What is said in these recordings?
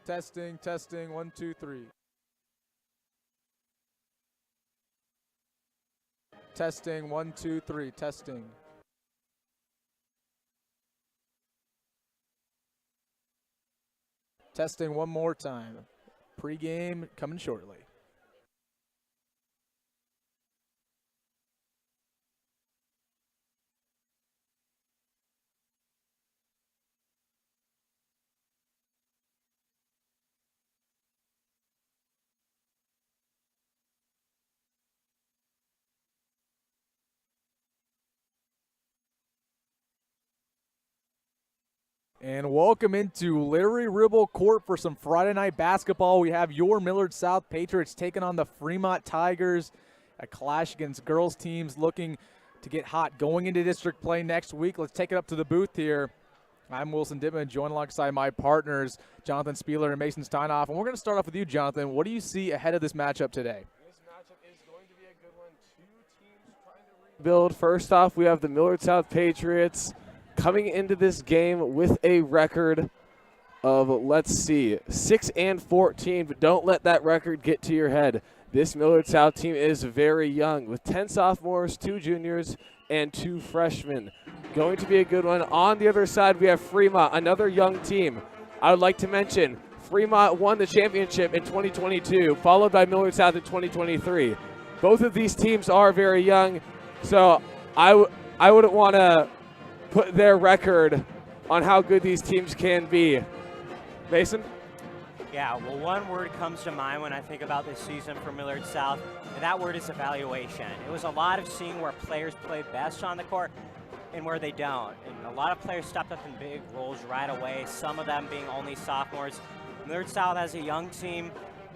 Testing, testing, 1, 2, 3. Testing, 1, 2, 3, testing. Testing one more time. Pre-game coming shortly. And welcome into Larry Ribble Court for some Friday night basketball. We have your Millard South Patriots taking on the Fremont Tigers. A clash against girls teams looking to get hot going into district play next week. Let's take it up to the booth here. I'm Wilson Dittman, joined alongside my partners, Jonathan Spieler and Mason Steinhoff. And we're going to start off with you, Jonathan. What do you see ahead of this matchup today? This matchup is going to be a good one. Two teams trying to rebuild. First off, we have the Millard South Patriots coming into this game with a record of, let's see, 6-14, but don't let that record get to your head. This Millard South team is very young with 10 sophomores, 2 juniors, and 2 freshmen. Going to be a good one. On the other side, we have Fremont, another young team. I would like to mention Fremont won the championship in 2022, followed by Millard South in 2023. Both of these teams are very young, so I wouldn't want to put their record on how good these teams can be. Mason? Yeah, well, one word comes to mind when I think about this season for Millard South, and that word is evaluation. It was a lot of seeing where players play best on the court and where they don't. And a lot of players stepped up in big roles right away, some of them being only sophomores. Millard South as a young team,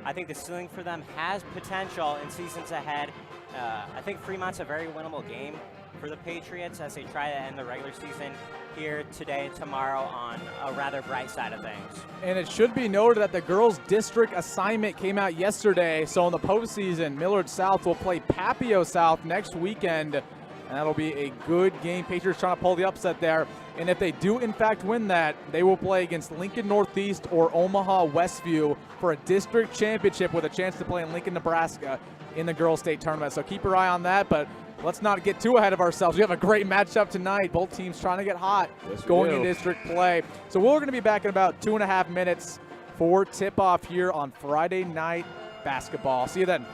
I think the ceiling for them has potential in seasons ahead. I think Fremont's a very winnable game for the Patriots as they try to end the regular season here today and tomorrow on a rather bright side of things. And it should be noted that the girls' district assignment came out yesterday. So in the postseason, Millard South will play Papio South next weekend. And that'll be a good game. Patriots trying to pull the upset there. And if they do, in fact, win that, they will play against Lincoln Northeast or Omaha Westview for a district championship with a chance to play in Lincoln, Nebraska in the girls' state tournament. So keep your eye on that. But let's not get too ahead of ourselves. We have a great matchup tonight. Both teams trying to get hot going into district play. So we're going to be back in about 2.5 minutes for tip-off here on Friday night basketball. See you then.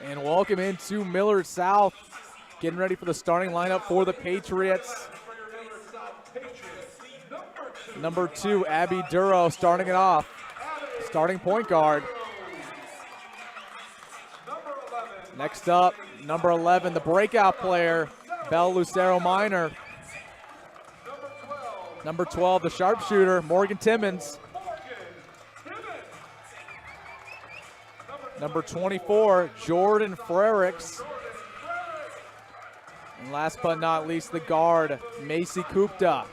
And welcome into Millard South. Getting ready for the starting lineup for the Patriots. Number 2, Abby Duro starting it off. Starting point guard. Next up, number 11, the breakout player, Belle Lucero Minor. Number 12, the sharpshooter, Morgan Timmons. Number 24, Jordan Frericks. And last but not least, the guard, Macy Kupta.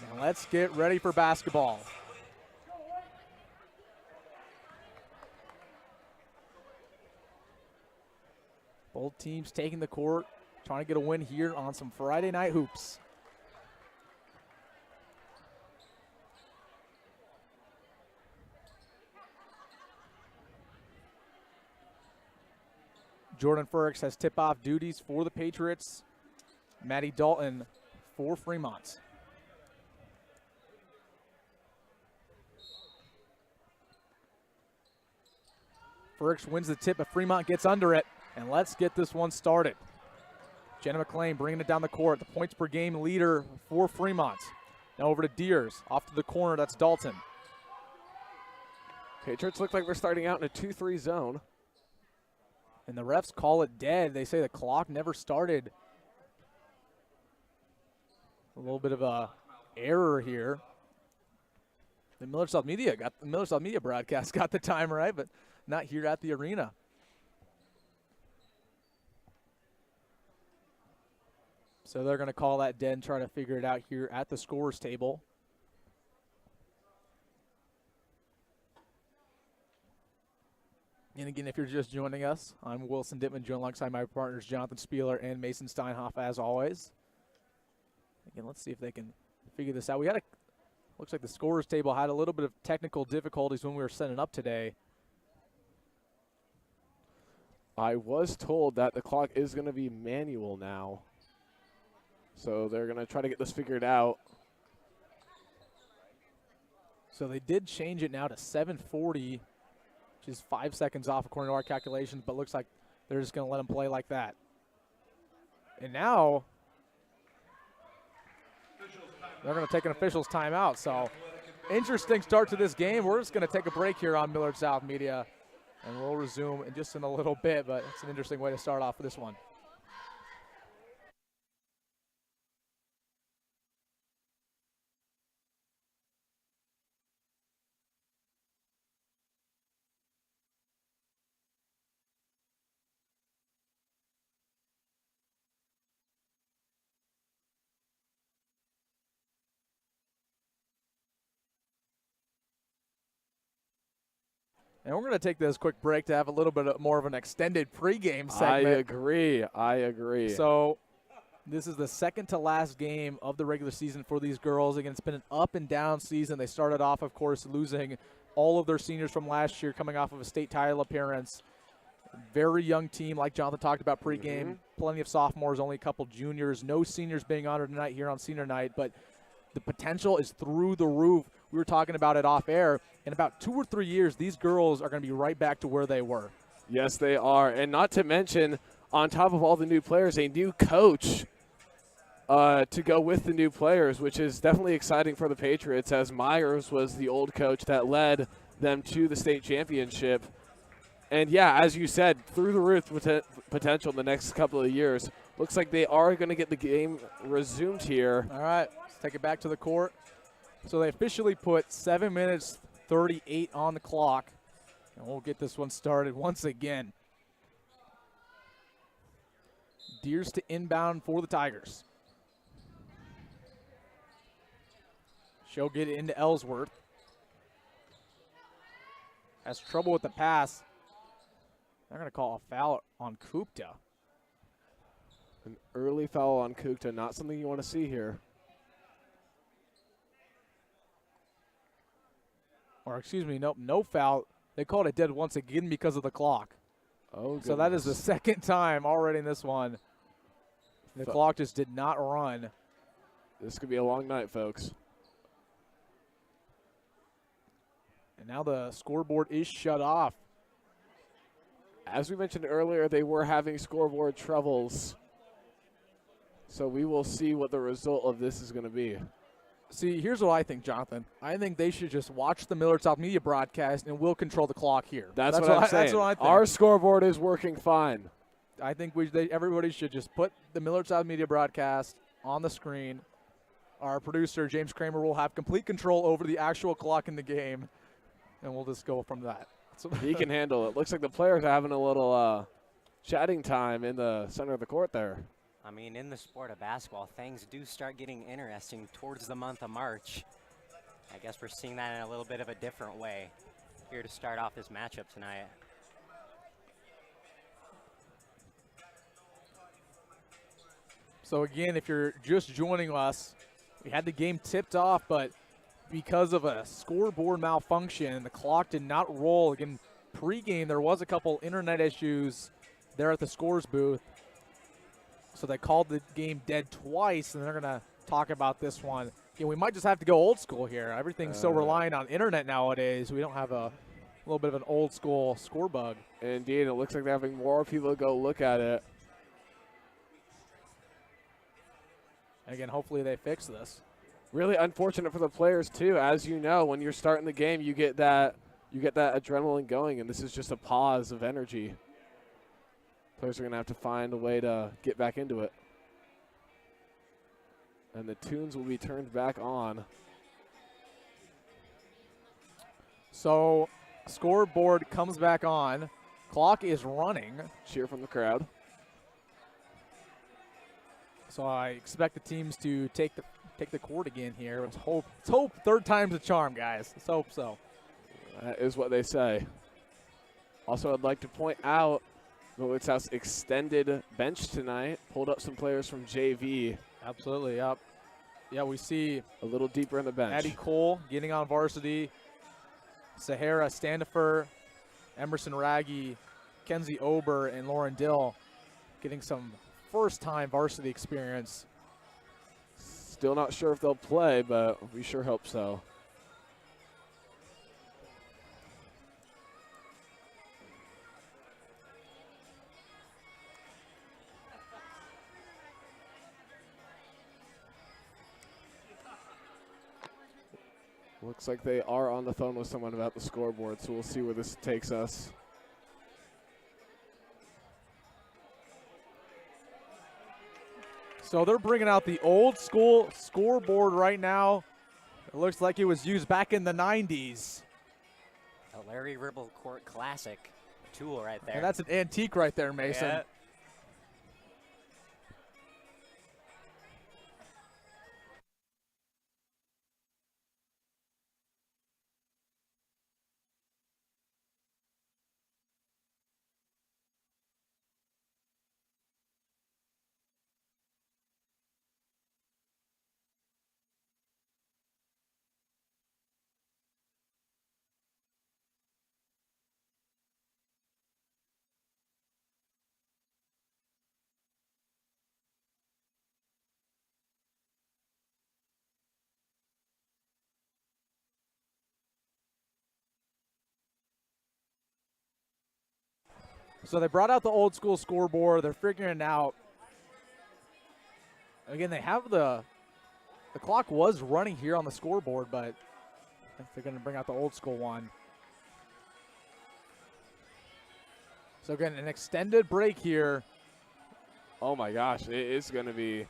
Now let's get ready for basketball. Both teams taking the court, trying to get a win here on some Friday night hoops. Jordan Frericks has tip-off duties for the Patriots. Maddie Dalton for Fremont. Frericks wins the tip, but Fremont gets under it. And let's get this one started. Jenna McLean bringing it down the court. The points per game leader for Fremont. Now over to Deers. Off to the corner, that's Dalton. Patriots look like they're starting out in a 2-3 zone. And the refs call it dead. They say the clock never started. A little bit of a error here. The Millard South Media broadcast got the time right, but not here at the arena. So they're going to call that dead and try to figure it out here at the scorers table. And again, if you're just joining us, I'm Wilson Dittman, joined alongside my partners Jonathan Spieler and Mason Steinhoff as always. Again, let's see if they can figure this out. Looks like the scorers table had a little bit of technical difficulties when we were setting up today. I was told that the clock is going to be manual now. So they're going to try to get this figured out. So they did change it now to 7:40, which is 5 seconds off according to our calculations, but looks like they're just going to let them play like that. And now they're going to take an official's timeout. So interesting start to this game. We're just going to take a break here on Millard South Media, and we'll resume in just in a little bit, but it's an interesting way to start off this one. And we're going to take this quick break to have a little bit more of an extended pregame segment. I agree. So this is the second to last game of the regular season for these girls. Again, it's been an up and down season. They started off, of course, losing all of their seniors from last year, coming off of a state title appearance. Very young team, like Jonathan talked about pregame. Plenty of sophomores, only a couple juniors. No seniors being honored tonight here on senior night, but the potential is through the roof. We were talking about it off air. In about 2 or 3 years, these girls are going to be right back to where they were. Yes, they are. And not to mention, on top of all the new players, a new coach to go with the new players, which is definitely exciting for the Patriots, as Myers was the old coach that led them to the state championship. And, yeah, as you said, through the roof potential in the next couple of years. Looks like they are going to get the game resumed here. All right, let's take it back to the court. So they officially put 7 minutes 38 on the clock. And we'll get this one started once again. Deers to inbound for the Tigers. She'll get it into Ellsworth. Has trouble with the pass. They're going to call a foul on Kupta. An early foul on Kupta, not something you want to see here. Or excuse me, nope, no foul. They called it dead once again because of the clock. Oh, goodness. So that is the second time already in this one. The clock just did not run. This could be a long night, folks. And now the scoreboard is shut off. As we mentioned earlier, they were having scoreboard troubles. So we will see what the result of this is going to be. See, here's what I think, Jonathan. I think they should just watch the Millard South media broadcast, and we'll control the clock here. That's what I'm saying. That's what I think. Our scoreboard is working fine. I think everybody should just put the Millard South media broadcast on the screen. Our producer, James Kramer, will have complete control over the actual clock in the game, and we'll just go from that. He can handle it. Looks like the players are having a little chatting time in the center of the court there. I mean, in the sport of basketball, things do start getting interesting towards the month of March. I guess we're seeing that in a little bit of a different way here to start off this matchup tonight. So again, if you're just joining us, we had the game tipped off, but because of a scoreboard malfunction, the clock did not roll. Again, pregame, there was a couple internet issues there at the scores booth. So they called the game dead twice, and they're going to talk about this one. We might just have to go old school here. Everything's so reliant on internet nowadays. We don't have a little bit of an old school score bug. Indeed, it looks like they're having more people go look at it. And again, hopefully they fix this. Really unfortunate for the players too. As you know, when you're starting the game, you get that adrenaline going, and this is just a pause of energy. Players are going to have to find a way to get back into it. And the tunes will be turned back on. So scoreboard comes back on. Clock is running. Cheer from the crowd. So I expect the teams to take the court again here. Let's hope third time's a charm, guys. Let's hope so. That is what they say. Also, I'd like to point out Millard South's extended bench tonight. Pulled up some players from JV. Absolutely, yep. Yeah, we see a little deeper in the bench. Addie Cole getting on varsity. Sahara Standifer, Emerson Raggy, Kenzie Ober, and Lauren Dill getting some first-time varsity experience. Still not sure if they'll play, but we sure hope so. Looks like they are on the phone with someone about the scoreboard, so we'll see where this takes us. So they're bringing out the old school scoreboard right now. It looks like it was used back in the 90s. A Larry Ribble Court classic tool right there. And that's an antique right there, Mason. Yeah. So they brought out the old school scoreboard. They're figuring it out. Again, they have the clock was running here on the scoreboard, but I think they're going to bring out the old school one. So again, an extended break here. Oh my gosh, it is going to be.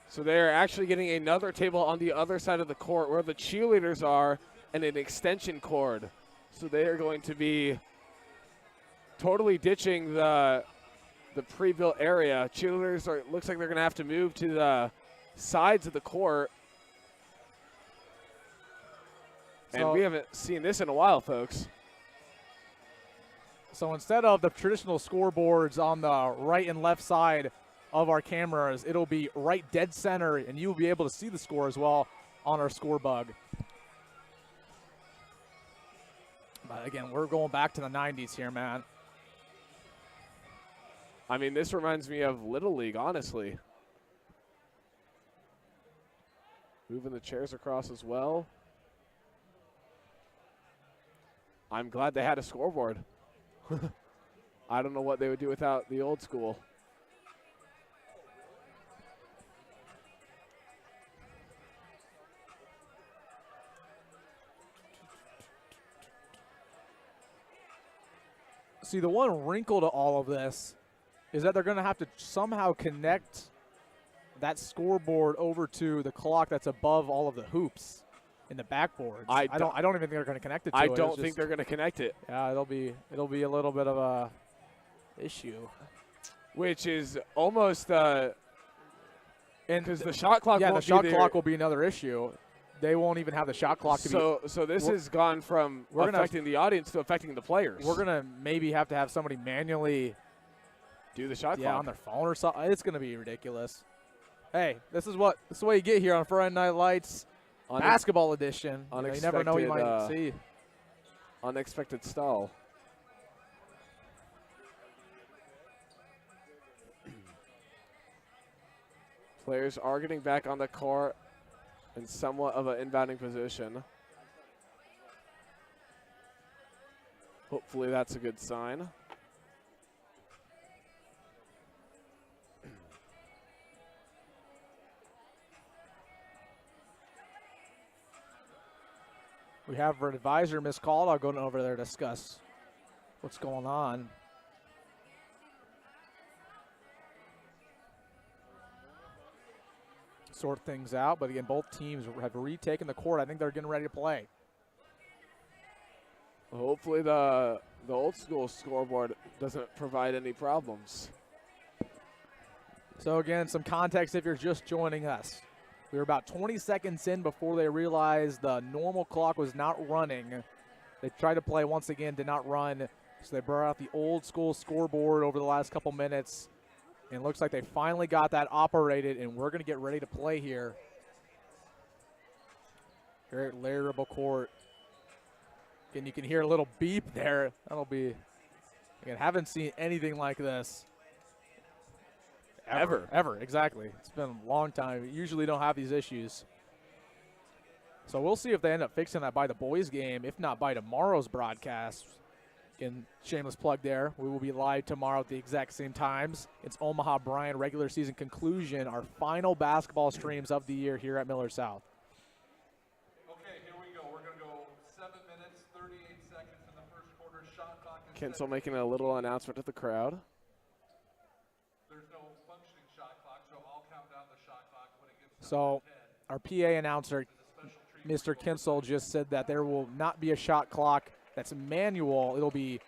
So they're actually getting another table on the other side of the court where the cheerleaders are and an extension cord. So they are going to be totally ditching the pre-built area. Cheerleaders looks like they're going to have to move to the sides of the court. And we haven't seen this in a while, folks. So instead of the traditional scoreboards on the right and left side of our cameras, it'll be right dead center, and you'll be able to see the score as well on our score bug. But again, we're going back to the 90s here, man. I mean, this reminds me of Little League, honestly. Moving the chairs across as well. I'm glad they had a scoreboard. I don't know what they would do without the old school. See, the one wrinkle to all of this is that they're going to have to somehow connect that scoreboard over to the clock that's above all of the hoops in the backboards. I don't even think they're going to connect it to it. I don't think they're going to connect it. Yeah, it'll be a little bit of a issue. Which is almost because the shot clock yeah, won't the shot be clock will be another issue. They won't even have the shot clock to be. So this has gone from affecting the audience to affecting the players. We're gonna maybe have to have somebody manually do the shot clock. Yeah, on their phone or something. It's gonna be ridiculous. Hey, this is what you get here on Friday Night Lights basketball edition. You never know what you might see. Unexpected stall. Players are getting back on the court in somewhat of an inbounding position. Hopefully that's a good sign. We have our advisor, Miss Caldwell, going over there to discuss what's going on. Sort things out, but again, both teams have retaken the court. I think they're getting ready to play. Hopefully the old school scoreboard doesn't provide any problems. So again, some context if you're just joining us. We were about 20 seconds in before they realized the normal clock was not running. They tried to play once again, did not run. So they brought out the old school scoreboard over the last couple minutes. And it looks like they finally got that operated, and we're going to get ready to play here at Larry Ribble Court. Again, you can hear a little beep there. That'll be, again, haven't seen anything like this. Ever, exactly. It's been a long time. We usually don't have these issues. So we'll see if they end up fixing that by the boys' game, if not by tomorrow's broadcast. Again, shameless plug there. We will be live tomorrow at the exact same times. It's Omaha Bryan regular season conclusion, our final basketball streams of the year here at Millard South. Okay, here we go. We're going to go 7 minutes, 38 seconds in the first quarter. Shot clock is Kinsel making a little announcement to the crowd. There's no functioning shot clock, so I'll count down the shot clock when it gets So our PA announcer, Mr. Kinsel, just said that there will not be a shot clock that's manual. It'll be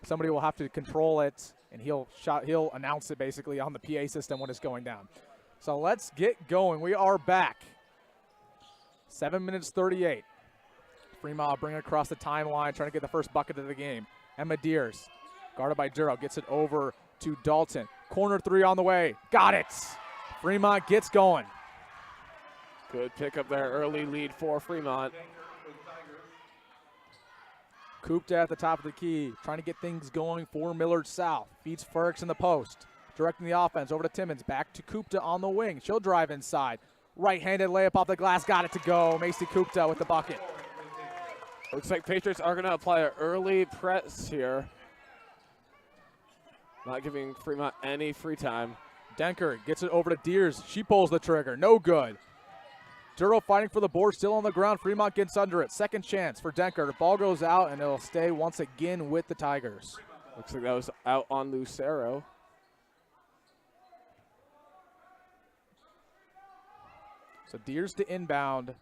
somebody will have to control it, and he'll announce it basically on the PA system when it's going down. So let's get going. We are back. 7 minutes 38. Fremont bringing it across the timeline, trying to get the first bucket of the game. Emma Deers, guarded by Duro, gets it over to Dalton. Corner three on the way. Got it. Fremont gets going. Good pickup there, early lead for Fremont. Kupta at the top of the key, trying to get things going for Millard South. Feeds Ferks in the post, directing the offense over to Timmons. Back to Kupta on the wing. She'll drive inside. Right-handed layup off the glass, got it to go. Macy Kupta with the bucket. Looks like Patriots are going to apply an early press here. Not giving Fremont any free time. Denker gets it over to Deers. She pulls the trigger. No good. Duro fighting for the board, still on the ground. Fremont gets under it. Second chance for Denker. The ball goes out, and it'll stay once again with the Tigers. Looks like that was out on Lucero. So Deers to inbound.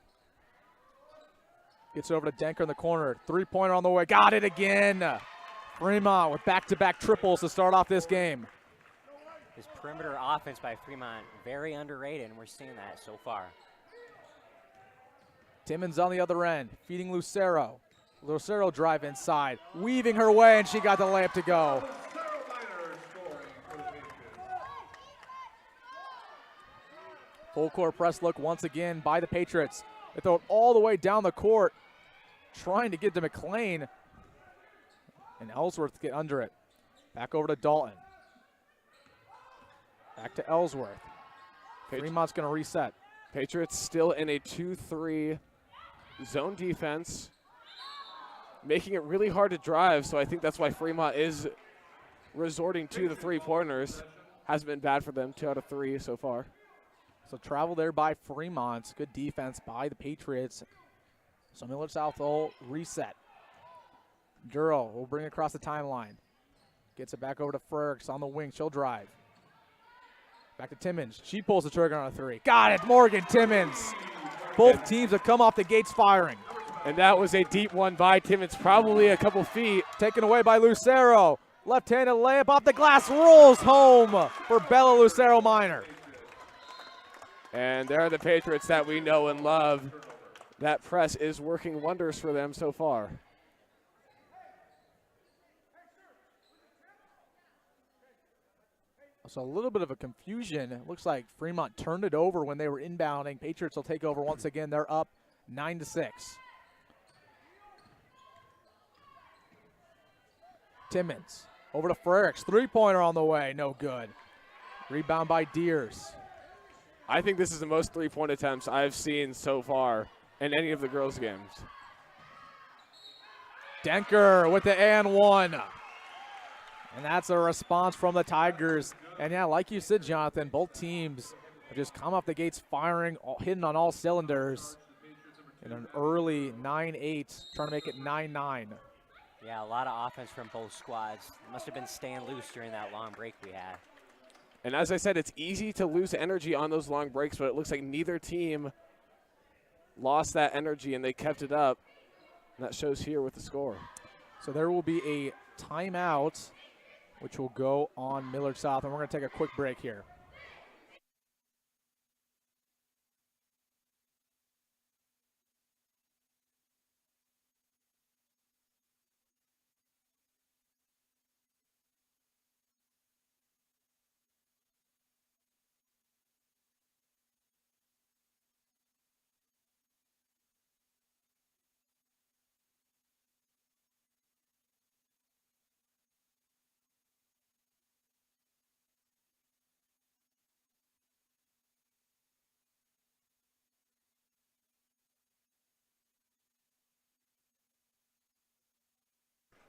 Gets over to Denker in the corner. Three-pointer on the way. Got it again. Fremont with back-to-back triples to start off this game. This perimeter offense by Fremont, very underrated, and we're seeing that so far. Timmons on the other end, feeding Lucero. Lucero drive inside, weaving her way, and she got the layup to go. Full court press look once again by the Patriots. They throw it all the way down the court, trying to get to McLean. And Ellsworth get under it. Back over to Dalton. Back to Ellsworth. Fremont's going to reset. Patriots still in a 2-3 zone defense. making it really hard to drive, so I think that's why Fremont is resorting to the three-pointers. Hasn't been bad for them, 2 out of 3 so far. So travel there by Fremont. Good defense by the Patriots. So Millard South will reset. Duro will bring it across the timeline. Gets it back over to Ferks on the wing. She'll drive. Back to Timmons. She pulls the trigger on a 3. Got it, Morgan Timmons. Both teams have come off the gates firing. And that was a deep one by Timmons, probably a couple feet. Taken away by Lucero. Left-handed layup off the glass. Rolls home for Bella Lucero Minor. And there are the Patriots that we know and love. That press is working wonders for them so far. So a little bit of a confusion. It looks like Fremont turned it over when they were inbounding. Patriots will take over once again. They're up 9-6. Timmons over to Frericks. Three-pointer on the way. No good. Rebound by Deers. I think this is the most three-point attempts I've seen so far in any of the girls' games. Denker with the and one. And that's a response from the Tigers. And yeah, like you said, Jonathan, both teams have just come off the gates firing, hitting on all cylinders in an early 9-8, trying to make it 9-9. Yeah, a lot of offense from both squads. Must have been staying loose during that long break we had. And as I said, it's easy to lose energy on those long breaks, but it looks like neither team lost that energy and they kept it up. And that shows here with the score. So there will be a timeout, which will go on Millard South, and we're going to take a quick break here.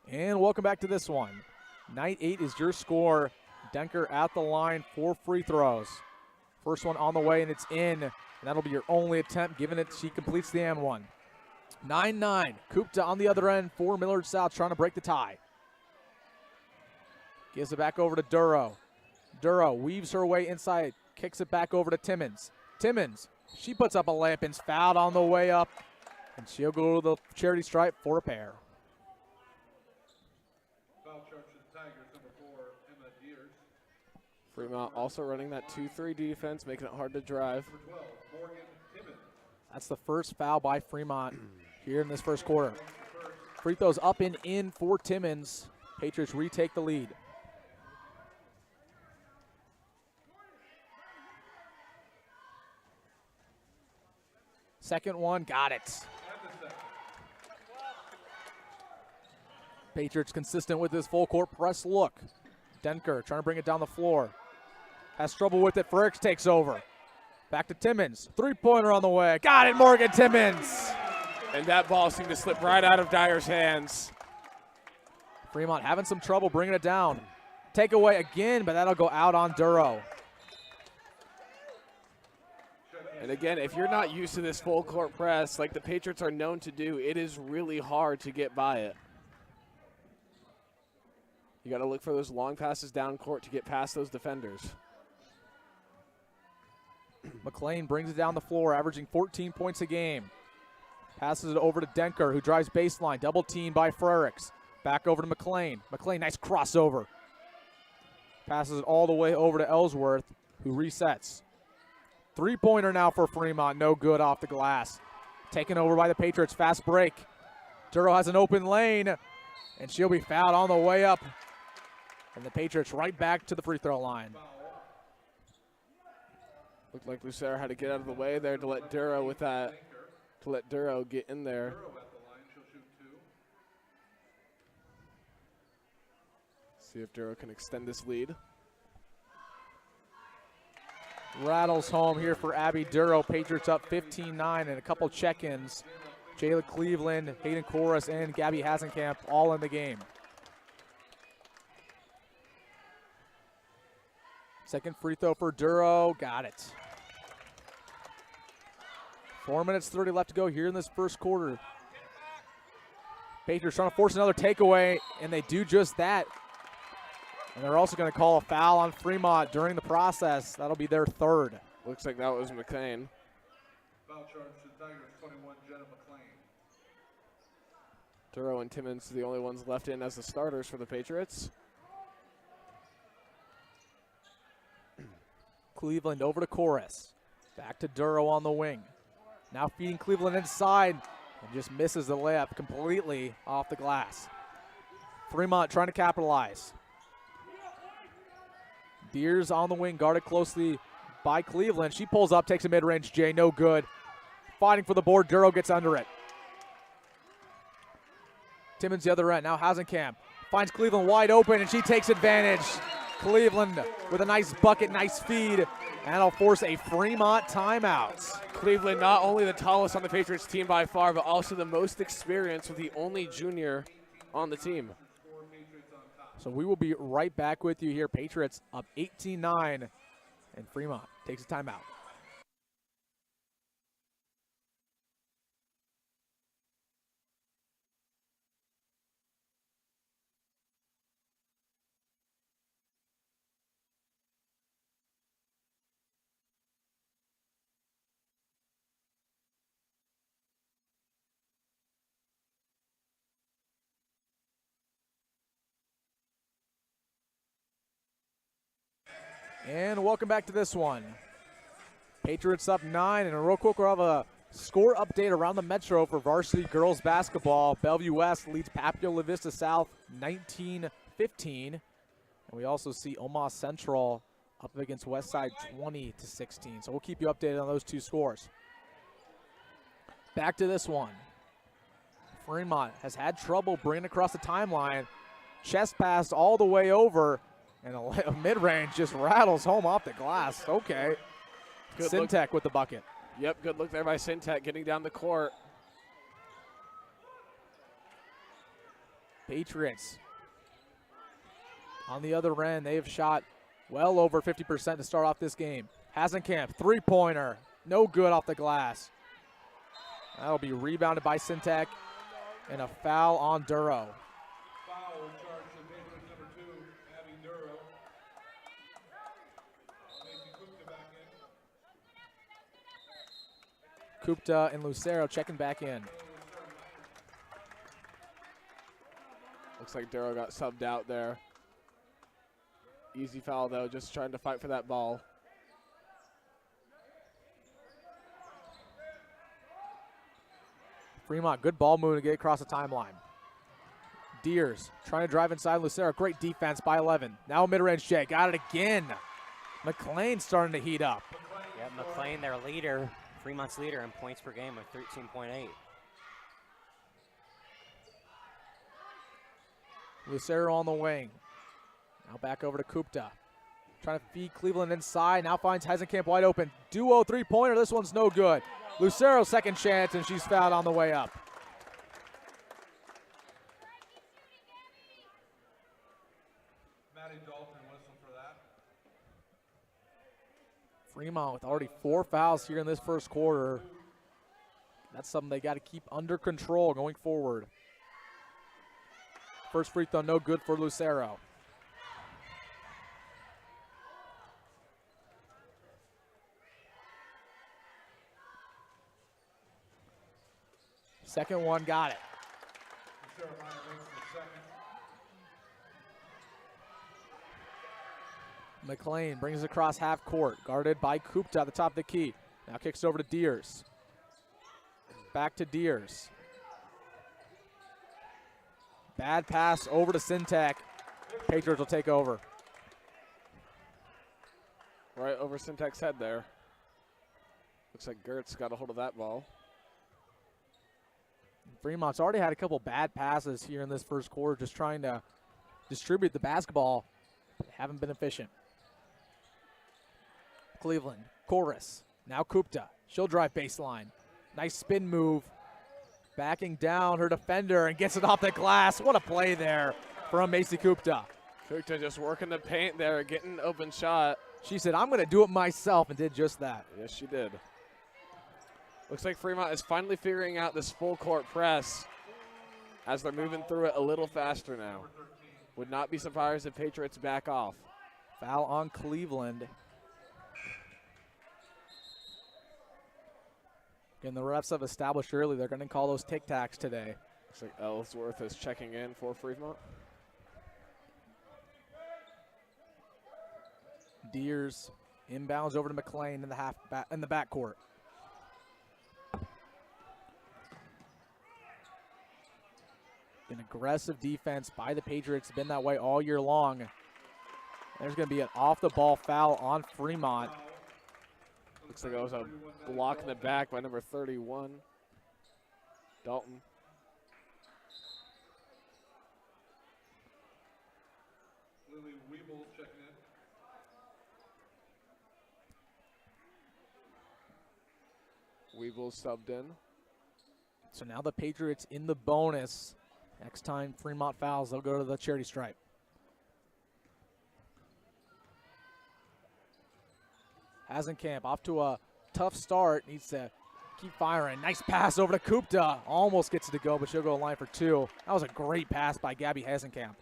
And welcome back to this one. 9-8 is your score. Denker at the line, 4 free throws. First one on the way, and it's in. And that'll be your only attempt, given it she completes the and one. 9-9. Kupta on the other end for Millard South, trying to break the tie. Gives it back over to Duro. Duro weaves her way inside, kicks it back over to Timmons. Timmons, she puts up a layup and's fouled on the way up. And she'll go to the charity stripe for a pair. Fremont also running that 2-3 defense, making it hard to drive. That's the first foul by Fremont here in this first quarter. Free throws up and in for Timmons. Patriots retake the lead. Second one, got it. Patriots consistent with this full court press look. Denker trying to bring it down the floor. Has trouble with it. Frericks takes over. Back to Timmons. Three-pointer on the way. Got it, Morgan Timmons. And that ball seemed to slip right out of Dyer's hands. Fremont having some trouble bringing it down. Takeaway again, but that'll go out on Duro. And again, if you're not used to this full court press like the Patriots are known to do, it is really hard to get by it. You got to look for those long passes down court to get past those defenders. McLean brings it down the floor, averaging 14 points a game. Passes it over to Denker, who drives baseline. Double team by Frericks. Back over to McLean. McLean, nice crossover. Passes it all the way over to Ellsworth, who resets. Three-pointer now for Fremont. No good off the glass. Taken over by the Patriots. Fast break. Duro has an open lane, and she'll be fouled on the way up. And the Patriots right back to the free throw line. Looked like Lucero had to get out of the way there to let Duro with that, to let Duro get in there. See if Duro can extend this lead. Rattles home here for Abby Duro. Patriots up 15-9 and a couple check-ins Jayla Cleveland, Hayden Corus, and Gabby Hasenkamp all in the game. Second free throw for Duro, got it. 4 minutes 30 left to go here in this first quarter. Patriots trying to force another takeaway, and they do just that. And they're also going to call a foul on Fremont during the process. That'll be their third. Looks like that was McLean. Foul charge to the Tigers, 21, Jenna McLean. Duro and Timmons the only ones left in as the starters for the Patriots. Cleveland over to Corus. Back to Duro on the wing. Now feeding Cleveland inside and just misses the layup completely off the glass. Fremont trying to capitalize. Deers on the wing, guarded closely by Cleveland. She pulls up, takes a mid-range J, no good. Fighting for the board, Duro gets under it. Timmons the other end, now Hasenkamp. Finds Cleveland wide open and she takes advantage. Cleveland with a nice bucket, nice feed, and that'll force a Fremont timeout. Cleveland not only the tallest on the Patriots team by far, but also the most experienced with the only junior on the team. So we will be right back with you here. Patriots up 18-9, and Fremont takes a timeout. And welcome back to this one. Patriots up 9, and real quick we'll have a score update around the Metro for varsity girls basketball. Bellevue West leads Papio La Vista South 19-15. And we also see Omaha Central up against Westside 20-16. So we'll keep you updated on those two scores. Back to this one. Fremont has had trouble bringing across the timeline. Chest pass all the way over. And a mid-range just rattles home off the glass. Okay. Good Syntek with the bucket. Yep, good look there by Syntek getting down the court. Patriots on the other end, they have shot well over 50% to start off this game. Hasenkamp, three-pointer, no good off the glass. That'll be rebounded by Syntek, and a foul on Duro. Foul charge to Patriots number 2, Abby Duro. Macy Kupta back in. Kupta and Lucero checking back in. Looks like Duro got subbed out there. Easy foul though, just trying to fight for that ball. Fremont, good ball move to get across the timeline. Deers trying to drive inside Lucero. Great defense by 11. Now mid-range J. Got it again. McLean starting to heat up. Yeah, McLean, their leader, Fremont's leader in points per game of 13.8. Lucero on the wing. Now back over to Kupta. Trying to feed Cleveland inside. Now finds Hasenkamp wide open. Duo three-pointer. This one's no good. Lucero second chance, and she's fouled on the way up. Maddie Dalton whistle for that. Fremont with already 4 fouls here in this first quarter. That's something they got to keep under control going forward. First free throw, no good for Lucero. Second one, got it. Lucero Minor makes the second. McLean brings it across half court, guarded by Kupta at the top of the key. Now kicks it over to Deers. Back to Deers. Bad pass over to Syntek. Patriots will take over. Right over Syntek's head there. Looks like Gertz got a hold of that ball. Fremont's already had a couple bad passes here in this first quarter, just trying to distribute the basketball, but haven't been efficient. Cleveland, Chorus, now Kupta. She'll drive baseline. Nice spin move. backing down her defender and gets it off the glass. What a play there from Macy Kupta. Kupta just working the paint there, getting an open shot. She said, I'm going to do it myself, and did just that. Yes, she did. Looks like Fremont is finally figuring out this full court press as they're moving through it a little faster now. Would not be surprised if Patriots back off. Foul on Cleveland. Again, the refs have established early they're going to call those tic-tacs today. Looks like Ellsworth is checking in for Fremont. Deers inbounds over to McLean in the backcourt. An aggressive defense by the Patriots. Been that way all year long. There's going to be an off-the-ball foul on Fremont. Looks like it was a block in the back by number 31, Dalton. Lily Weeble checking in. Weeble subbed in. So now the Patriots in the bonus. Next time Fremont fouls, they'll go to the charity stripe. Hasenkamp off to a tough start. Needs to keep firing. Nice pass over to Kupta. Almost gets it to go, but she'll go line for two. That was a great pass by Gabby Hasenkamp.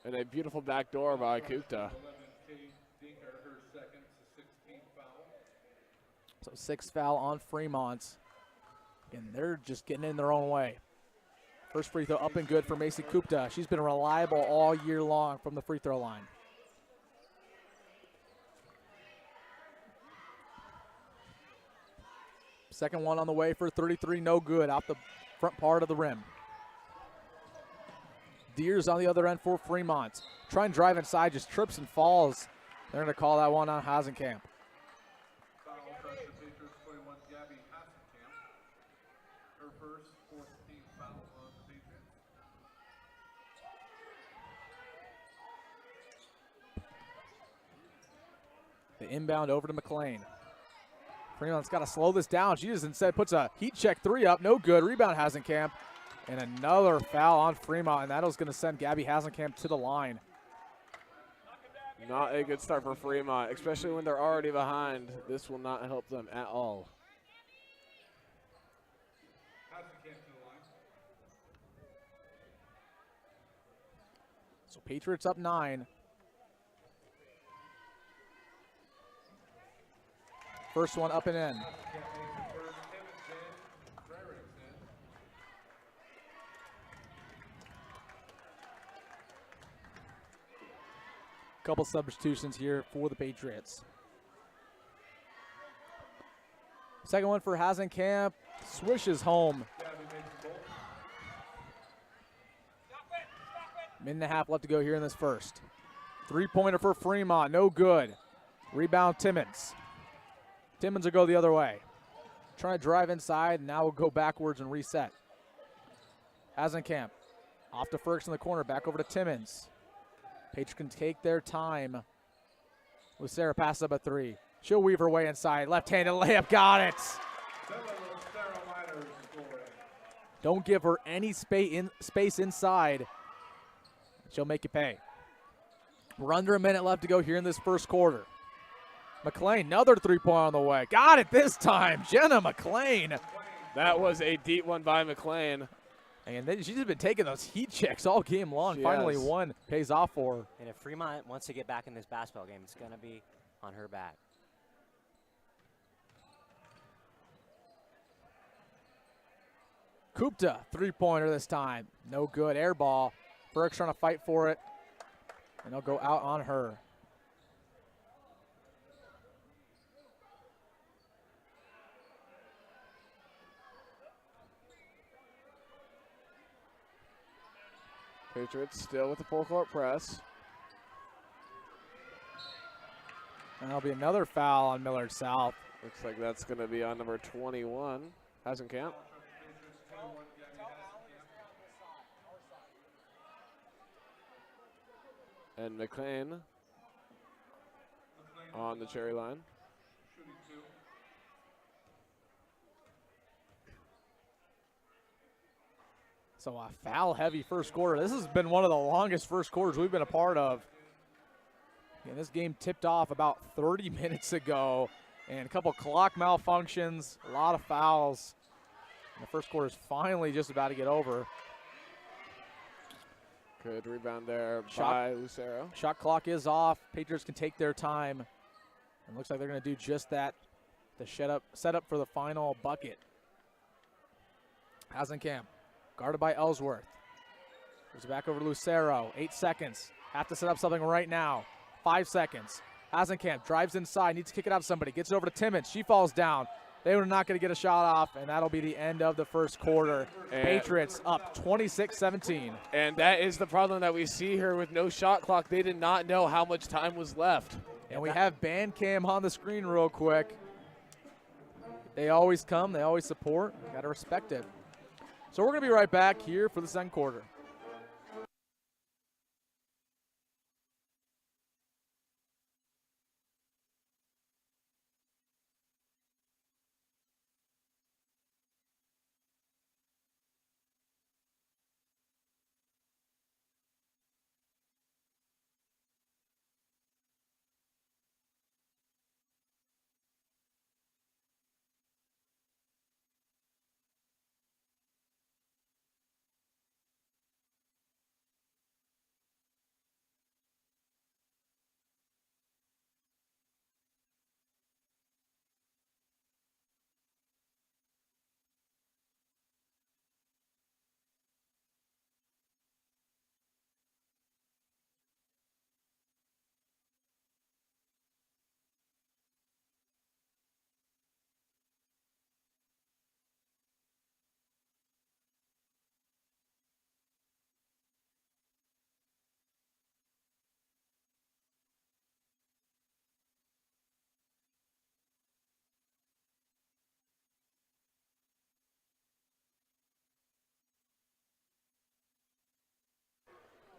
And a beautiful backdoor by Kupta. So 6th foul on Fremont. And they're just getting in their own way. First free throw up and good for Macy Kupta. She's been reliable all year long from the free throw line. Second one on the way for 33, no good, off the front part of the rim. Deers on the other end for Fremont. Try and drive inside, just trips and falls. They're going to call that one on Hasenkamp. The inbound over to McLean. Fremont's got to slow this down. She just instead puts a heat check three up. No good. Rebound Hasenkamp. And another foul on Fremont. And that was going to send Gabby Hasenkamp to the line. Not a good start for Fremont, especially when they're already behind. This will not help them at all. So Patriots up 9. First one up and in. Couple substitutions here for the Patriots. Second one for Hasenkamp. Swishes home. Minute and a half left to go here in this first. Three-pointer for Fremont, no good. Rebound Timmons. Timmons will go the other way. Trying to drive inside, and now we'll go backwards and reset. Hasenkamp off to Ferguson in the corner, back over to Timmons. Patriots can take their time. Lucera passes up a three. She'll weave her way inside. Left-handed layup, got it. Don't give her any space inside. She'll make you pay. We're under a minute left to go here in this first quarter. McLean, another three-point on the way. Got it this time, Jenna McLean. That was a deep one by McLean. And then she's been taking those heat checks all game long. Finally one pays off for her. And if Fremont wants to get back in this basketball game, it's going to be on her back. Kupta, three-pointer this time. No good, air ball. Burke's trying to fight for it, and they'll go out on her. Patriots still with the full court press. And there'll be another foul on Millard South. Looks like that's going to be on number 21, Hasenkamp. And McLean on the cherry line. So a foul-heavy first quarter. This has been one of the longest first quarters we've been a part of. And this game tipped off about 30 minutes ago. And a couple clock malfunctions, a lot of fouls. And the first quarter is finally just about to get over. Good rebound there by Lucero. Shot clock is off. Patriots can take their time. And looks like they're going to do just that. The set up for the final bucket. Hasenkamp, guarded by Ellsworth. Goes back over to Lucero. 8 seconds. Have to set up something right now. 5 seconds. Hasenkamp drives inside, needs to kick it out to somebody. Gets it over to Timmons. She falls down. They were not going to get a shot off, and that'll be the end of the first quarter. And Patriots up 26-17. And that is the problem that we see here with no shot clock. They did not know how much time was left. And we have Bandcam on the screen real quick. They always come. They always support. Got to respect it. So we're going to be right back here for the second quarter.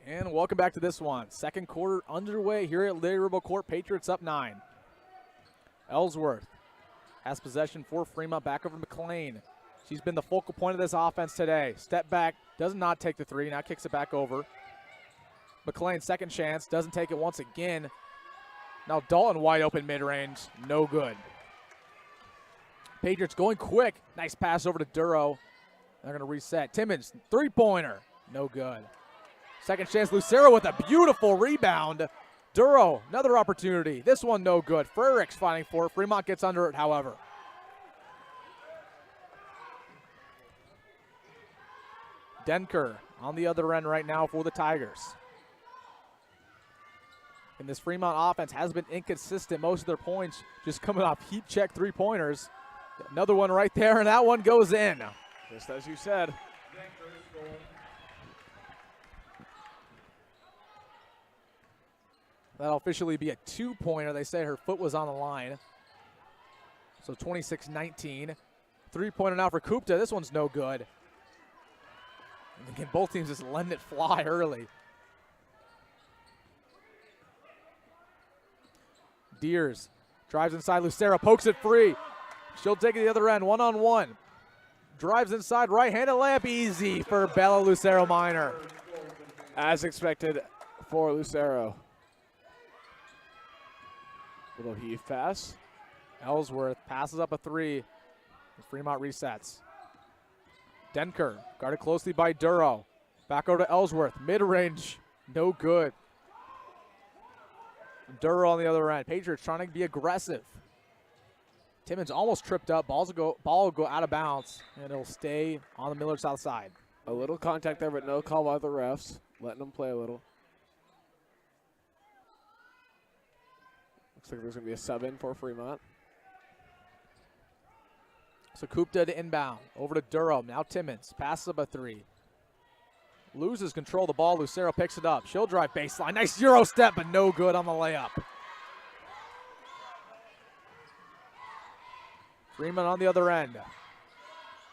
And welcome back to this one. Second quarter underway here at Larry Ribble Court. Patriots up 9. Ellsworth has possession for Fremont, back over McLean. She's been the focal point of this offense today. Step back, does not take the three, now kicks it back over. McLean, second chance, doesn't take it once again. Now Dalton wide open mid-range, no good. Patriots going quick. Nice pass over to Duro. They're going to reset. Timmons, three-pointer, no good. Second chance, Lucero with a beautiful rebound. Duro, another opportunity. This one no good. Frericks fighting for it. Fremont gets under it, however. Denker on the other end right now for the Tigers. And this Fremont offense has been inconsistent. Most of their points just coming off heat check three-pointers. Another one right there, and that one goes in. Just as you said. That'll officially be a two-pointer. They say her foot was on the line. So 26-19. Three-pointer now for Kupta. This one's no good. And again, both teams just letting it fly early. Deers drives inside. Lucero pokes it free. She'll take it to the other end. One-on-one. Drives inside. Right-handed layup. Easy for Bella Lucero Minor. As expected for Lucero. Little heave pass. Ellsworth passes up a three. Fremont resets. Denker guarded closely by Duro. Back over to Ellsworth. Mid-range. No good. Duro on the other end. Patriots trying to be aggressive. Timmons almost tripped up. Ball will go out of bounds, and it'll stay on the Millard South side. A little contact there, but no call by the refs. Letting them play a little. Looks like there's going to be a sub in for Fremont. So Kupta to inbound. Over to Duro. Now Timmons. Passes up a three. Loses control of the ball. Lucero picks it up. She'll drive baseline. Nice Euro step, but no good on the layup. Freeman on the other end.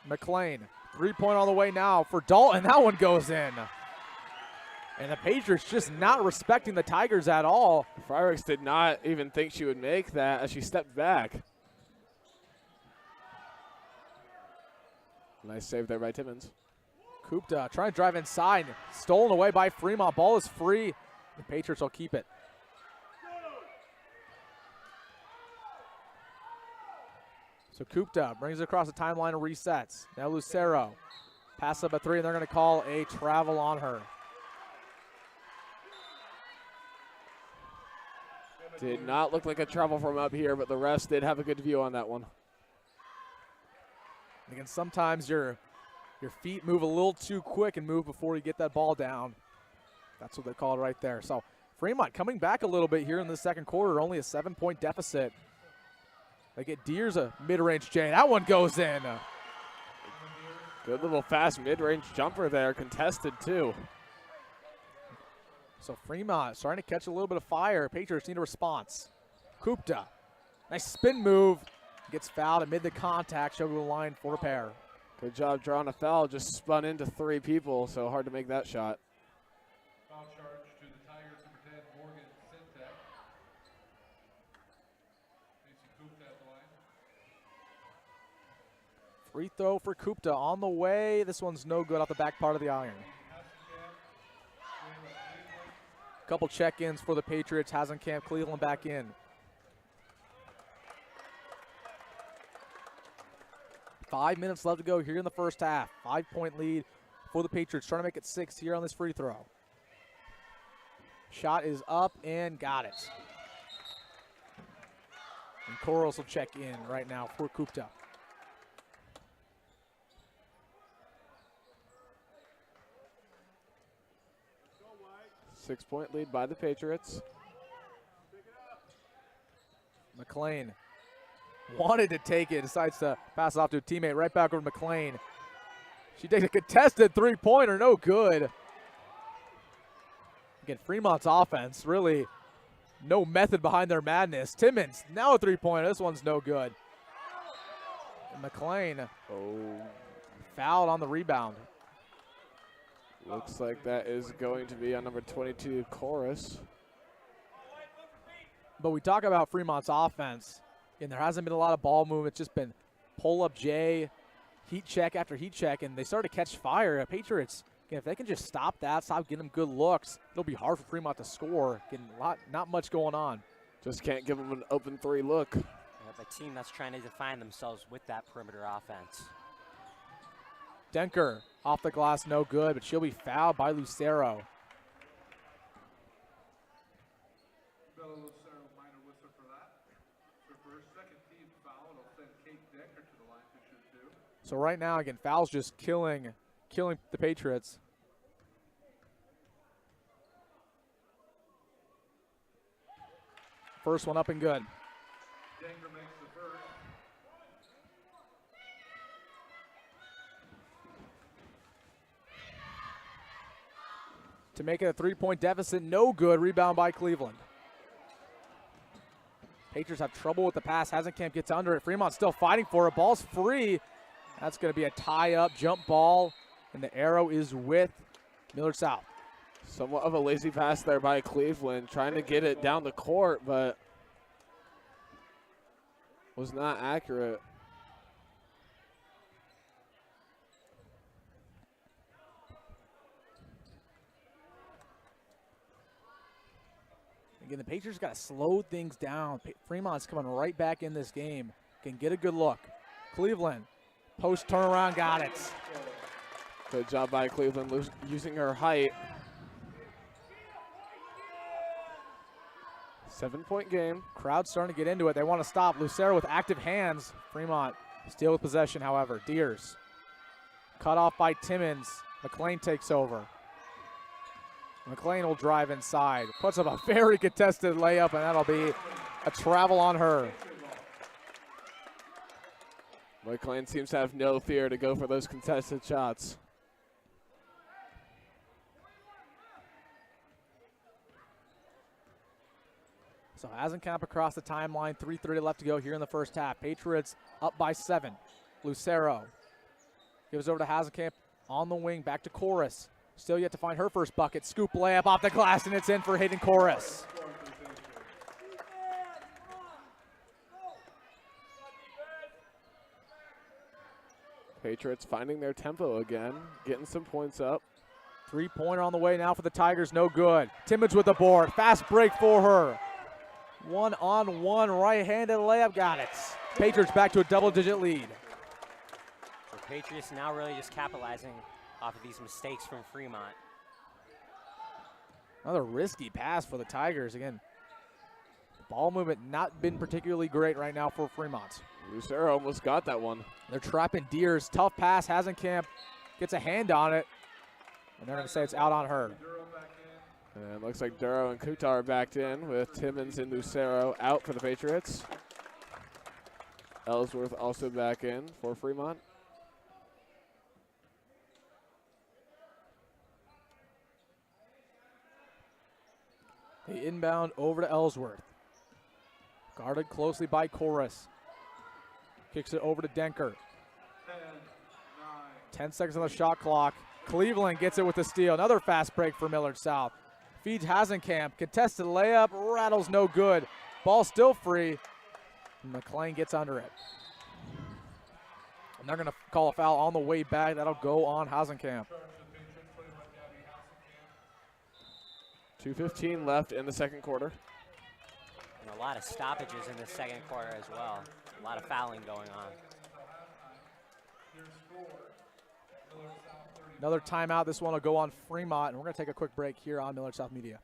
McLean. Three-point on the way now for Dalton. That one goes in. And the Patriots just not respecting the Tigers at all. Frericks did not even think she would make that as she stepped back. Nice save there by Timmons. Kupta trying to drive inside. Stolen away by Fremont. Ball is free. The Patriots will keep it. So Kupta brings it across the timeline and resets. Now Lucero. Pass up a 3, and they're going to call a travel on her. Did not look like a travel from up here, but the refs did have a good view on that one. Again, sometimes your feet move a little too quick and move before you get that ball down. That's what they call it right there. So Fremont coming back a little bit here in the second quarter, only a 7-point deficit. They get Deers a mid-range J. That one goes in. Good little fast mid-range jumper there, contested too. So Fremont starting to catch a little bit of fire. Patriots need a response. Kupta, nice spin move. Gets fouled amid the contact, show to the line for repair. Good job drawing a foul, just spun into 3 people, so hard to make that shot. Foul charge to the Tigers, number 10, Morgan Sintek. Casey Kupta at the line. Free throw for Kupta on the way. This one's no good off the back part of the iron. Couple check-ins for the Patriots. Hasenkamp, Cleveland back in. 5 minutes left to go here in the first half. 5-point lead for the Patriots. Trying to make it 6 here on this free throw. Shot is up and got it. And Corals will check in right now for Kupta. Six-point lead by the Patriots. McLean wanted to take it, decides to pass it off to a teammate. Right back over to McLean. She takes a contested three-pointer, no good. Again, Fremont's offense, really no method behind their madness. Timmons, now a three-pointer. This one's no good. And McLean fouled on the rebound. Looks like that is going to be on number 22, Chorus. But we talk about Fremont's offense, and there hasn't been a lot of ball movement. It's just been pull-up J, heat check after heat check, and they started to catch fire. Patriots, again, if they can just stop that, stop getting them good looks, it'll be hard for Fremont to score. Getting not much going on. Just can't give them an open 3 look. Yeah, the team that's trying to define themselves with that perimeter offense. Denker off the glass, no good, but she'll be fouled by Lucero. Bella Lucero, minor whistle for that. Her first, second team foul. It'll send Kate Denker to the line to shoot 2. So right now, again, fouls just killing the Patriots. First one up and good. Denker makes the first. To make it a 3-point deficit, no good. Rebound by Cleveland. Patriots have trouble with the pass. Hasenkamp gets under it. Fremont still fighting for it. Ball's free. That's going to be a tie-up jump ball, and the arrow is with Millard South. Somewhat of a lazy pass there by Cleveland, trying to get it down the court, but was not accurate. Again, the Patriots got to slow things down. Fremont's coming right back in this game. Can get a good look. Cleveland, post turnaround, got it. Good job by Cleveland using her height. 7-point game. Crowd starting to get into it. They want to stop. Lucero with active hands. Fremont still with possession, however. Deers cut off by Timmons. McLean takes over. McLean will drive inside. Puts up a very contested layup, and that'll be a travel on her. McLean seems to have no fear to go for those contested shots. So Hasenkamp across the timeline. 3:30 left to go here in the first half. Patriots up by 7. Lucero gives over to Hasenkamp on the wing. Back to Chorus. Still yet to find her first bucket. Scoop layup off the glass, and it's in for Hayden Chorus. Patriots finding their tempo again, getting some points up. Three-pointer on the way now for the Tigers, no good. Timmons with the board, fast break for her. One-on-one, right-handed layup, got it. Patriots back to a double-digit lead. So Patriots now really just capitalizing off of these mistakes from Fremont. Another risky pass for the Tigers. Again, ball movement not been particularly great right now for Fremont. Lucero almost got that one. They're trapping Deers. Tough pass. Hasenkamp gets a hand on it. And they're going to say it's out on her. And it looks like Duro and Kutar are backed in with Timmons and Lucero out for the Patriots. Ellsworth also back in for Fremont. They inbound over to Ellsworth. Guarded closely by Chorus. Kicks it over to Denker. 10 seconds on the shot clock. Cleveland gets it with the steal. Another fast break for Millard South. Feeds Hasenkamp. Contested layup. Rattles no good. Ball still free. McLean gets under it. And they're going to call a foul on the way back. That'll go on Hasenkamp. 2:15 left in the second quarter. And a lot of stoppages in the second quarter as well. A lot of fouling going on. Another timeout. This one will go on Fremont, and we're going to take a quick break here on Millard South Media.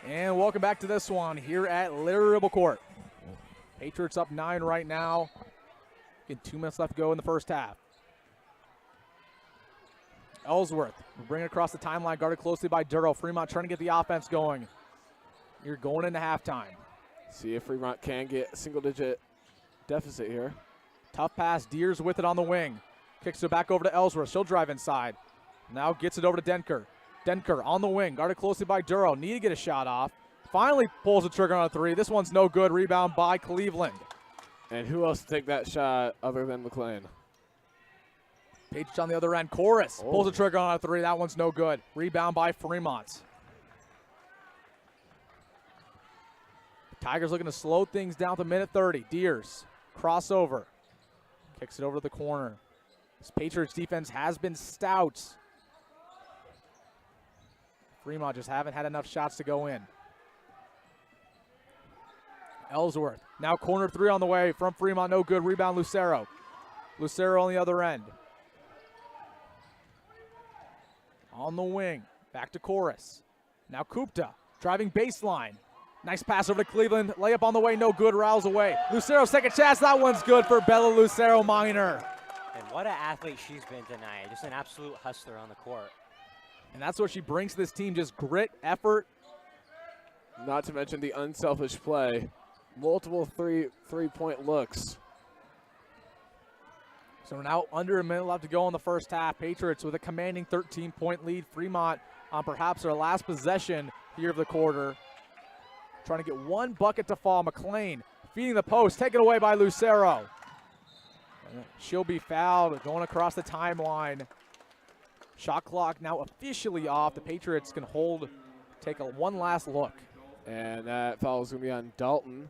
And welcome back to this one here at Larry Ribble Court. Patriots up 9 right now. Again, 2 minutes left to go in the first half. Ellsworth bring it across the timeline, guarded closely by Duro. Fremont trying to get the offense going. You're going into halftime. See if Fremont can get a single-digit deficit here. Tough pass. Deers with it on the wing. Kicks it back over to Ellsworth. She'll drive inside. Now gets it over to Denker. Denker on the wing, guarded closely by Duro. Need to get a shot off. Finally pulls the trigger on a three. This one's no good. Rebound by Cleveland. And who else to take that shot other than McLean? Patriots on the other end. Chorus pulls the trigger on a three. That one's no good. Rebound by Fremont. Tigers looking to slow things down to minute 30. Deers crossover. Kicks it over to the corner. This Patriots defense has been stout. Fremont just haven't had enough shots to go in. Ellsworth, now corner three on the way from Fremont, no good. Rebound Lucero. Lucero on the other end. On the wing, back to Chorus. Now Kupta, driving baseline. Nice pass over to Cleveland. Layup on the way, no good. Rouse away. Lucero, second chance. That one's good for Bella Lucero Minor. And what an athlete she's been tonight. Just an absolute hustler on the court. And that's what she brings to this team, just grit, effort. Not to mention the unselfish play. Multiple three-point looks. So we're now under a minute left to go in the first half. Patriots with a commanding 13-point lead. Fremont on perhaps their last possession here of the quarter. Trying to get one bucket to fall. McLean feeding the post, taken away by Lucero. She'll be fouled going across the timeline. Shot clock now officially off. The Patriots can take one last look. And that foul is going to be on Dalton.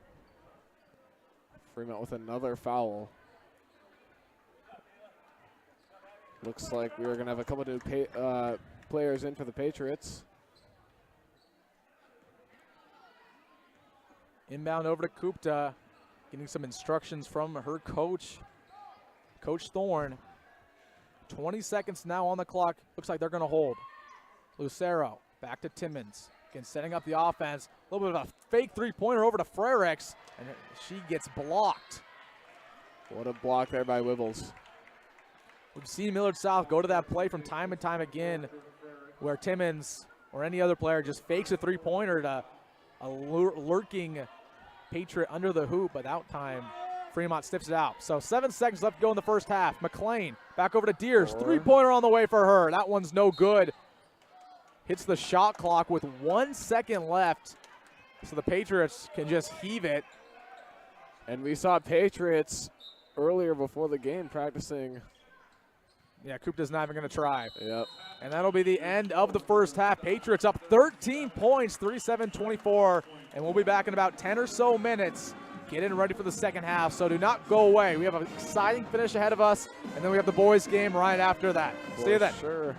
Fremont with another foul. Looks like we are going to have a couple of new players in for the Patriots. Inbound over to Kupta, getting some instructions from her coach, Coach Thorne. 20 seconds now on the clock. Looks like they're going to hold. Lucero back to Timmons. Again, setting up the offense. A little bit of a fake three-pointer over to Frericks, and she gets blocked. What a block there by Wibbles. We've seen Millard South go to that play from time and time again where Timmons or any other player just fakes a three-pointer to a lurking Patriot under the hoop, but that time Fremont sniffs it out. So 7 seconds left to go in the first half. McLean back over to Deers. Three-pointer on the way for her. That one's no good. Hits the shot clock with 1 second left, so the Patriots can just heave it. And we saw Patriots earlier before the game practicing. Yeah, Kupta's not even going to try. Yep. And that'll be the end of the first half. Patriots up 13 points, 37-24, and we'll be back in about 10 or so minutes. Getting ready for the second half, so do not go away. We have an exciting finish ahead of us, and then we have the boys' game right after that. See you then. Sure.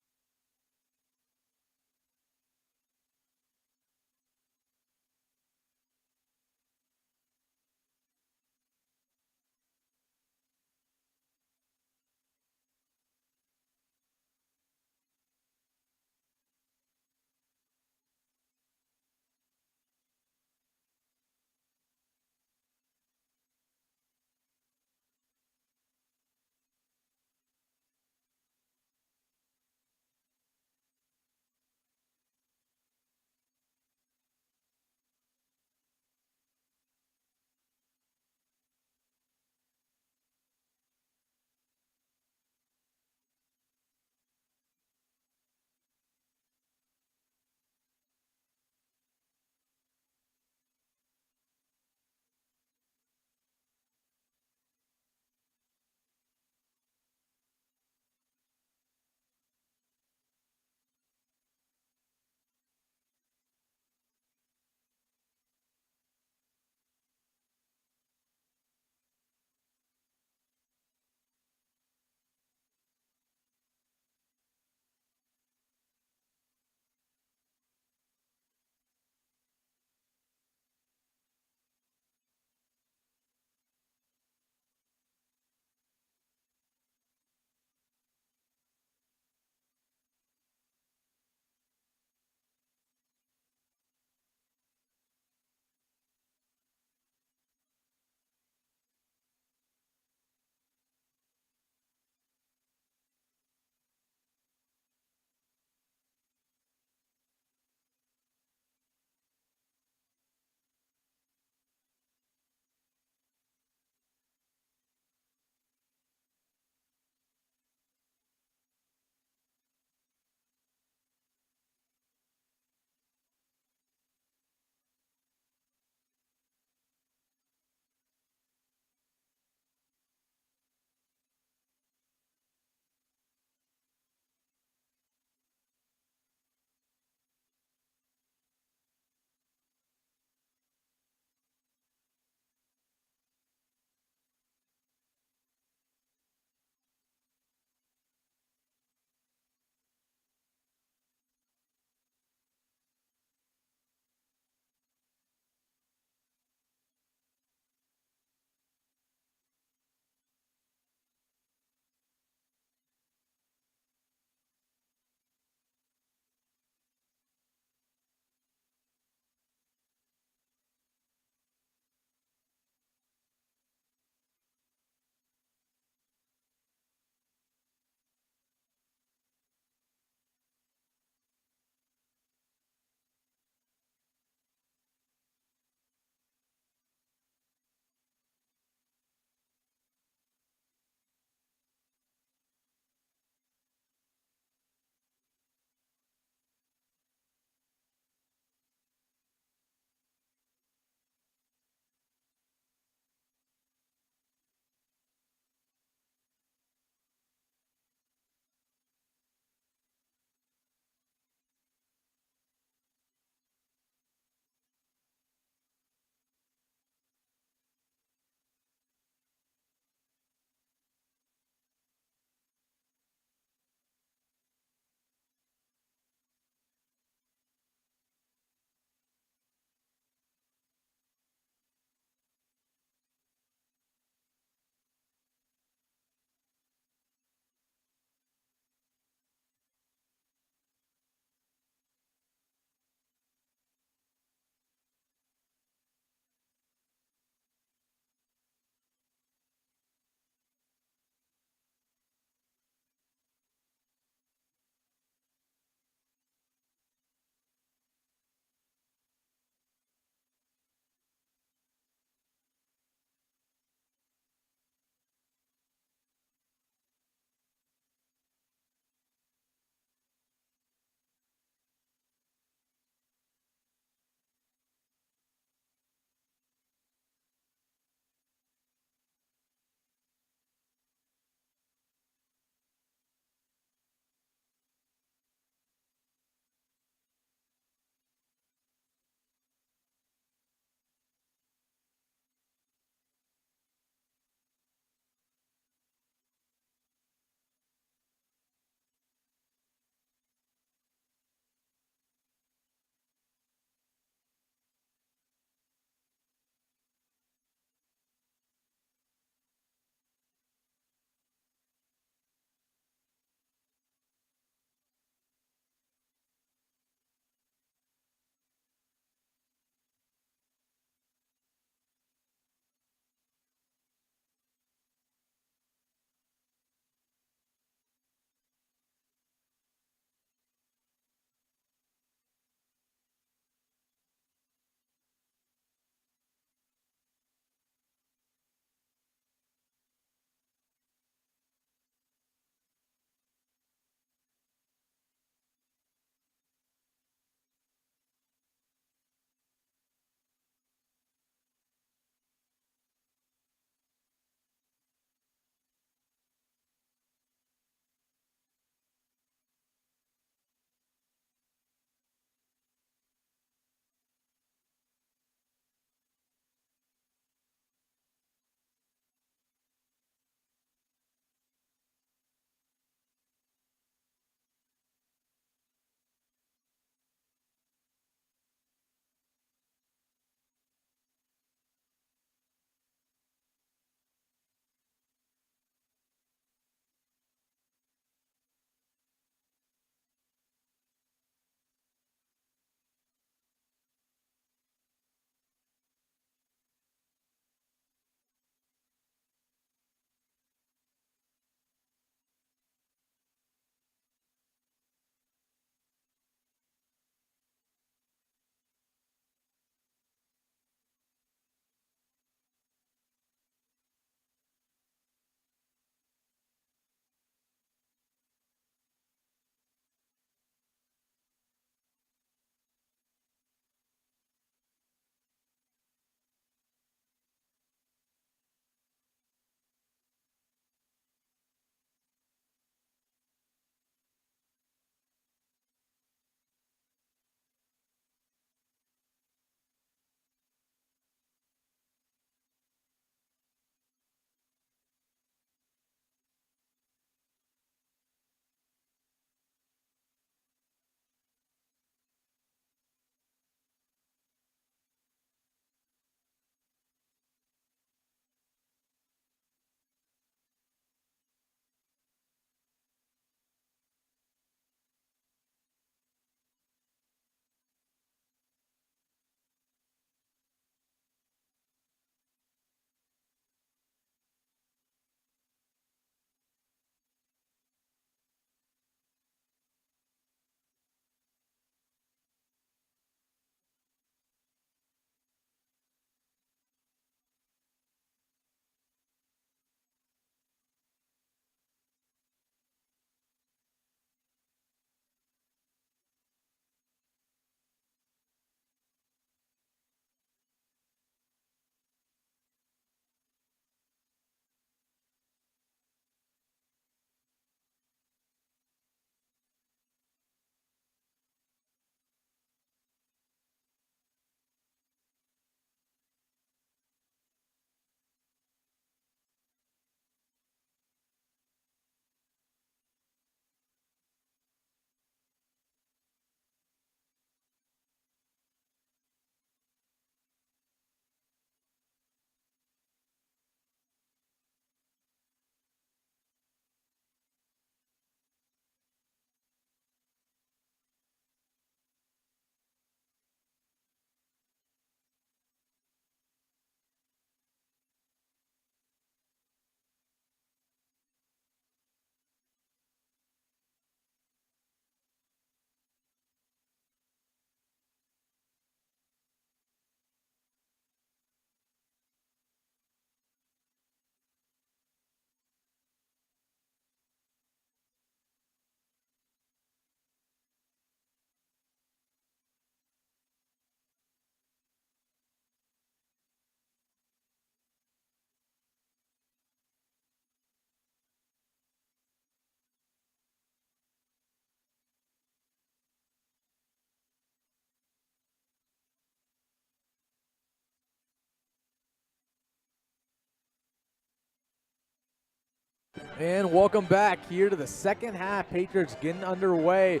And welcome back here to the second half. Patriots getting underway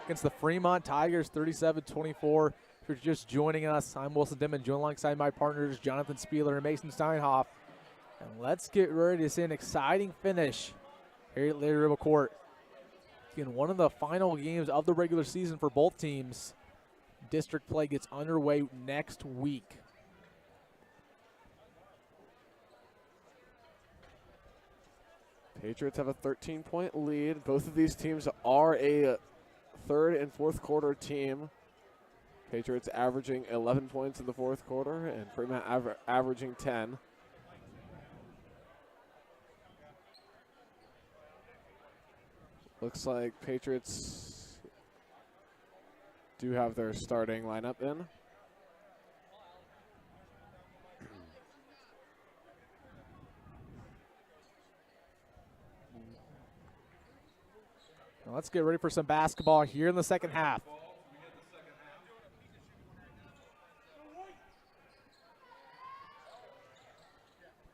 against the Fremont Tigers, 37-24. If you're just joining us, I'm Wilson Dittman, joined alongside my partners, Jonathan Spieler and Mason Steinhoff. And let's get ready to see an exciting finish here at Larry Ribble Court. Again, one of the final games of the regular season for both teams. District play gets underway next week. Patriots have a 13-point lead. Both of these teams are a third and fourth quarter team. Patriots averaging 11 points in the fourth quarter and Fremont averaging 10. Looks like Patriots do have their starting lineup in. Now let's get ready for some basketball here in the second half.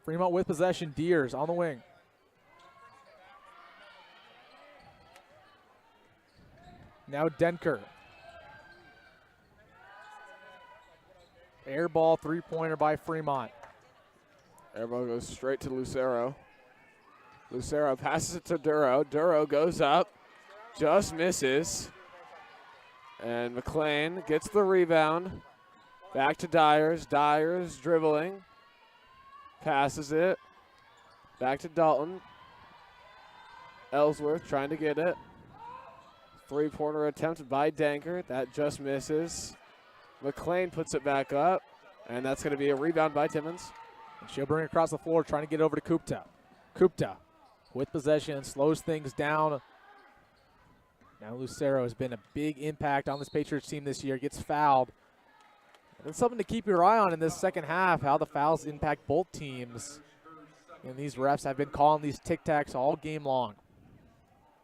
Fremont with possession, Deers on the wing. Now Denker. Air ball, three-pointer by Fremont. Air ball goes straight to Lucero. Lucero passes it to Duro. Duro goes up, just misses. And McLean gets the rebound. Back to Dyers. Dyers dribbling. Passes it. Back to Dalton. Ellsworth trying to get it. Three-pointer attempt by Denker. That just misses. McLean puts it back up. And that's going to be a rebound by Timmons. And she'll bring it across the floor, trying to get over to Kupta. Kupta with possession, slows things down. Now Lucero has been a big impact on this Patriots team this year. Gets fouled. And it's something to keep your eye on in this second half, how the fouls impact both teams. And these refs have been calling these tic-tacs all game long.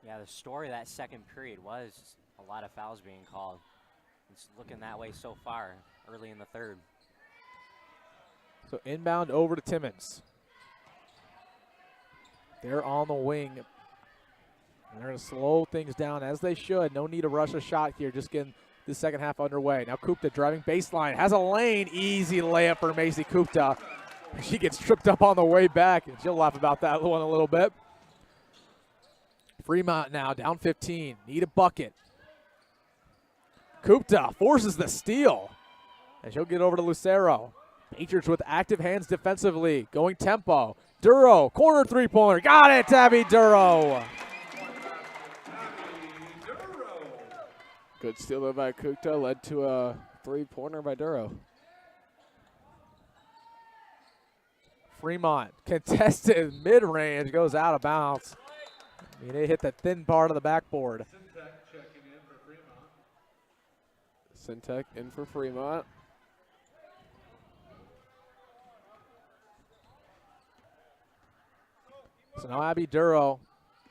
Yeah, the story of that second period was a lot of fouls being called. It's looking that way so far, early in the third. So inbound over to Timmons. They're on the wing. And they're going to slow things down as they should. No need to rush a shot here, just getting the second half underway. Now Kupta driving baseline, has a lane. Easy layup for Macy Kupta. She gets tripped up on the way back, and she'll laugh about that one a little bit. Fremont now down 15, need a bucket. Kupta forces the steal, and she'll get over to Lucero. Patriots with active hands defensively, going tempo. Duro, corner three-pointer, got it, Tabby Duro. Good steal there by Kupta, led to a three-pointer by Duro. Fremont contested mid-range, goes out of bounds. I mean, it hit the thin part of the backboard. Syntec in for Fremont. So now Abby Duro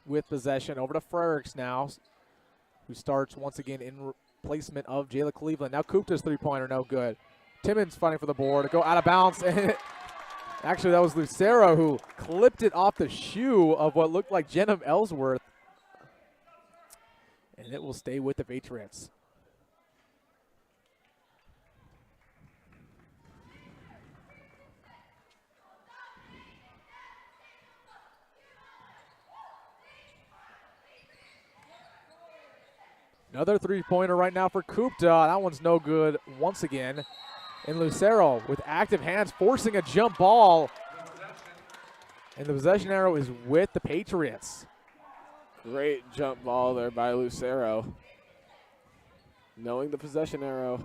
with possession over to Frericks now, who starts once again in replacement of Jayla Cleveland. Now Kupta's three-pointer, no good. Timmons fighting for the board, go out of bounds. Actually, that was Lucero who clipped it off the shoe of what looked like Jenna Ellsworth. And it will stay with the Patriots. Another three-pointer right now for Kupta. That one's no good once again. And Lucero with active hands forcing a jump ball. And the possession arrow is with the Patriots. Great jump ball there by Lucero. Knowing the possession arrow.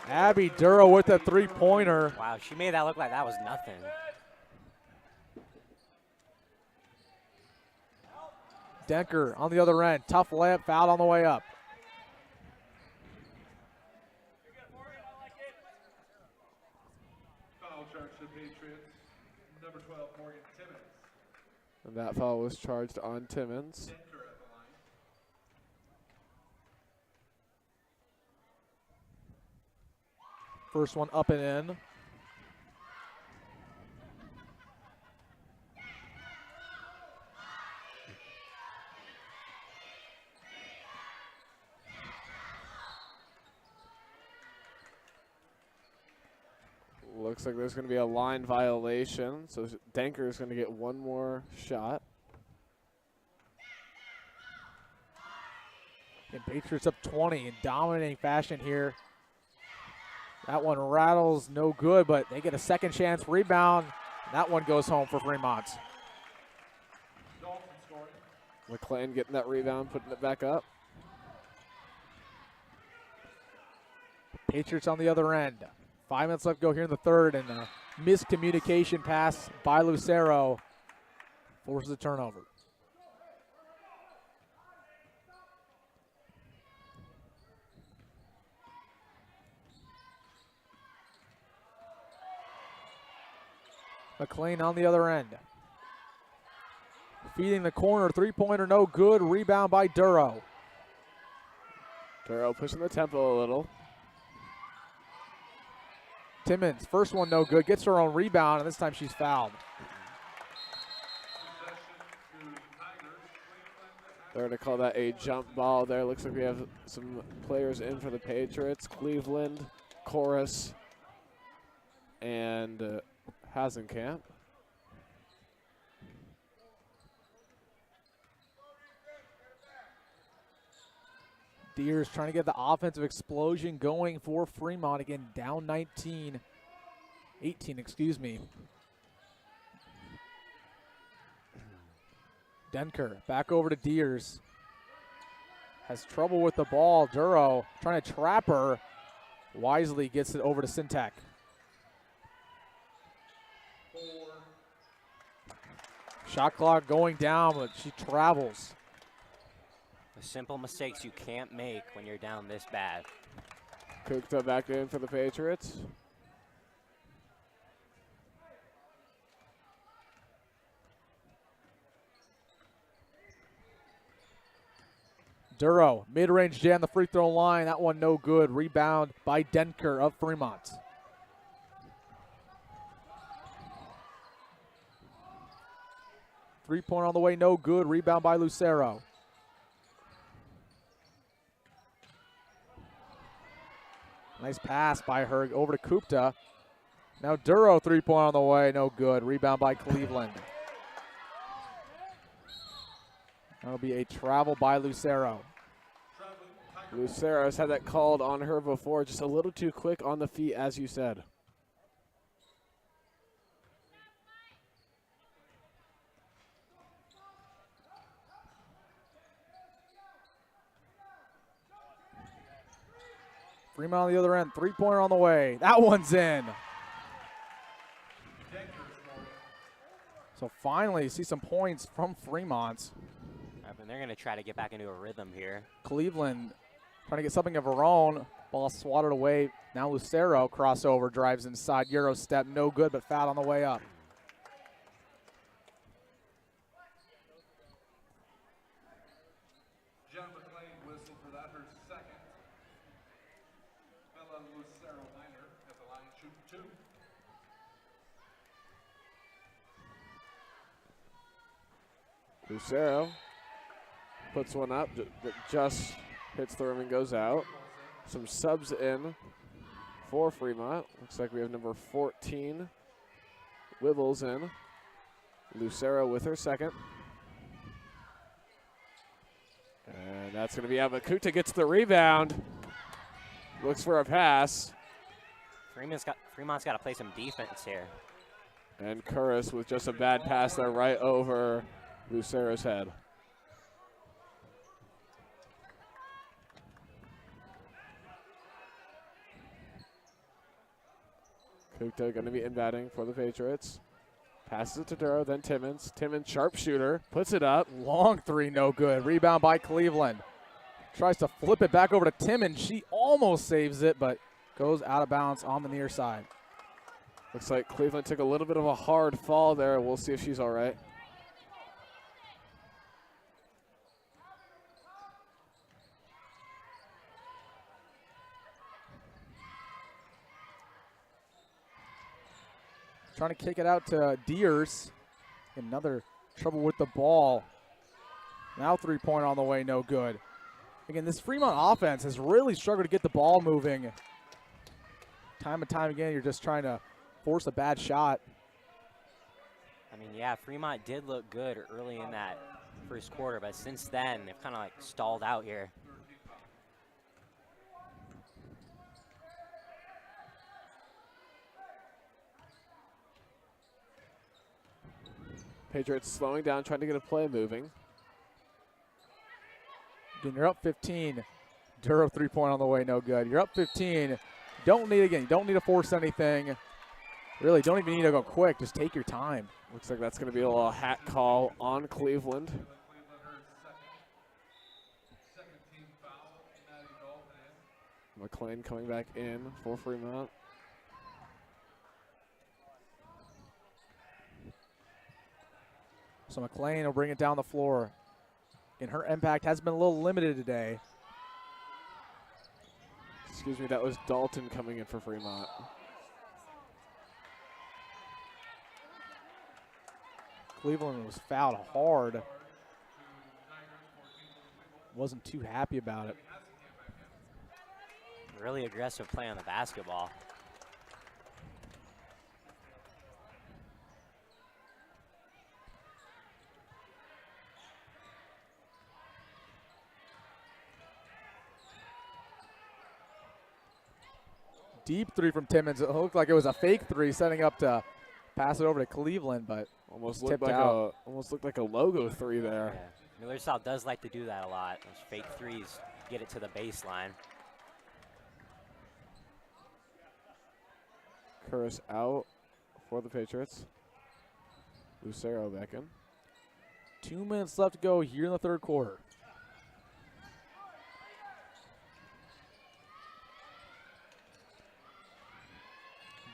Abby Duro with a three-pointer. Wow, she made that look like that was nothing. Denker on the other end. Tough layup, fouled on the way up. Foul charge to the Patriots. Number 12, Morgan Timmons. And that foul was charged on Timmons. Denker at the line. First one up and in. Looks like there's going to be a line violation, so Denker is going to get one more shot. And Patriots up 20 in dominating fashion here. That one rattles, no good, but they get a second chance rebound. That one goes home for Fremont. McLean getting that rebound, putting it back up. Patriots on the other end. 5 minutes left to go here in the third, and a miscommunication pass by Lucero forces a turnover. McLean on the other end. Feeding the corner, three-pointer no good, rebound by Duro. Duro pushing the tempo a little. Timmons, first one no good, gets her own rebound, and this time she's fouled. They're going to call that a jump ball there. Looks like we have some players in for the Patriots. Cleveland, Chorus, and Hasenkamp. Deers trying to get the offensive explosion going for Fremont. Again, down 18, excuse me. Denker back over to Deers. Has trouble with the ball. Duro trying to trap her. Wisely gets it over to Syntac. Shot clock going down, but she travels. The simple mistakes you can't make when you're down this bad. Kukta back in for the Patriots. Duro, mid-range jam, the free throw line. That one no good. Rebound by Denker of Fremont. Three-pointer on the way, no good. Rebound by Lucero. Nice pass by her over to Kupta. Now Duro, three-pointer on the way, no good. Rebound by Cleveland. That'll be a travel by Lucero. Lucero's had that called on her before, just a little too quick on the feet, as you said. Fremont on the other end, three-pointer on the way. That one's in. So finally, see some points from Fremont. And they're going to try to get back into a rhythm here. Cleveland trying to get something of her own. Ball swatted away. Now Lucero crossover, drives inside. Euro step, no good, but foul on the way up. Jenna McLean whistled for that, her second. Bella Lucero Minor at the line, shoot two. Lucero puts one up, but just hits the rim and goes out. Some subs in for Fremont. Looks like we have number 14, Wibbles in. Lucero with her second. And that's going to be out, but Kuta gets the rebound. Looks for a pass. Fremont's got to play some defense here. And Curris with just a bad pass there right over Lucero's head. Kukta going to be inbounding for the Patriots. Passes it to Duro, then Timmons. Timmons, sharpshooter, puts it up. Long three, no good. Rebound by Cleveland. Tries to flip it back over to Timmons. She almost saves it, but goes out of bounds on the near side. Looks like Cleveland took a little bit of a hard fall there. We'll see if she's all right. trying to kick it out to Deers. Another trouble with the ball. Now three-pointer on the way, no good. Again, this Fremont offense has really struggled to get the ball moving. Time and time again, you're just trying to force a bad shot. I mean, yeah, Fremont did look good early in that first quarter, but since then, they've kind of like stalled out here. Patriots slowing down, trying to get a play moving. Again, you're up 15. Duro three-point on the way, no good. You're up 15. You don't need to force anything. Really, don't even need to go quick. Just take your time. Looks like that's going to be a little hat call on Cleveland. McLean coming back in for Fremont. So McLean will bring it down the floor. And her impact has been a little limited today. Excuse me, that was Dalton coming in for Fremont. Cleveland was fouled hard. Wasn't too happy about it. Really aggressive play on the basketball. Deep three from Timmons. It looked like it was a fake three, setting up to pass it over to Cleveland, but almost looked like a logo three there. Yeah. Millard South does like to do that a lot. Those fake threes get it to the baseline. Curtis out for the Patriots. Lucero back in. 2 minutes left to go here in the third quarter.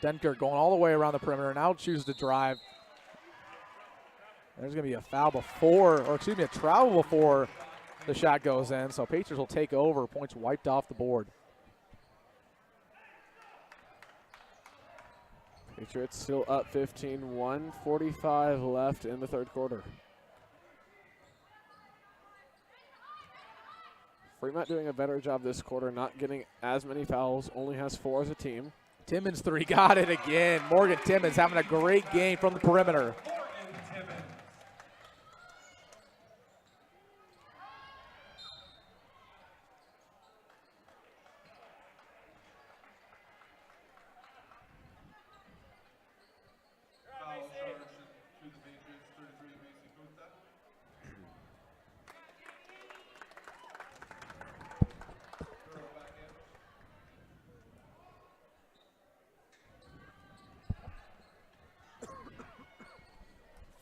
Denker going all the way around the perimeter, now chooses to drive. There's going to be a foul before, or excuse me, a travel before the shot goes in, so Patriots will take over. Points wiped off the board. Patriots still up 15, 1:45 left in the third quarter. Fremont doing a better job this quarter, not getting as many fouls, only has 4 as a team. Timmons three, got it again. Morgan Timmons having a great game from the perimeter.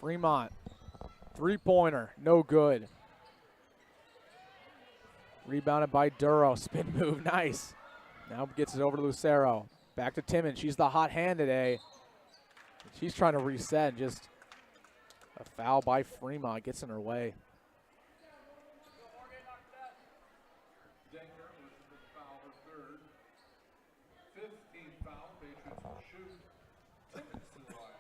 Fremont, three-pointer, no good. Rebounded by Duro, spin move, nice. Now gets it over to Lucero. Back to Timmons, she's the hot hand today. She's trying to reset, just a foul by Fremont gets in her way. Denker was the foul, her third. 15th foul, Patriots will shoot. Timmons to the line.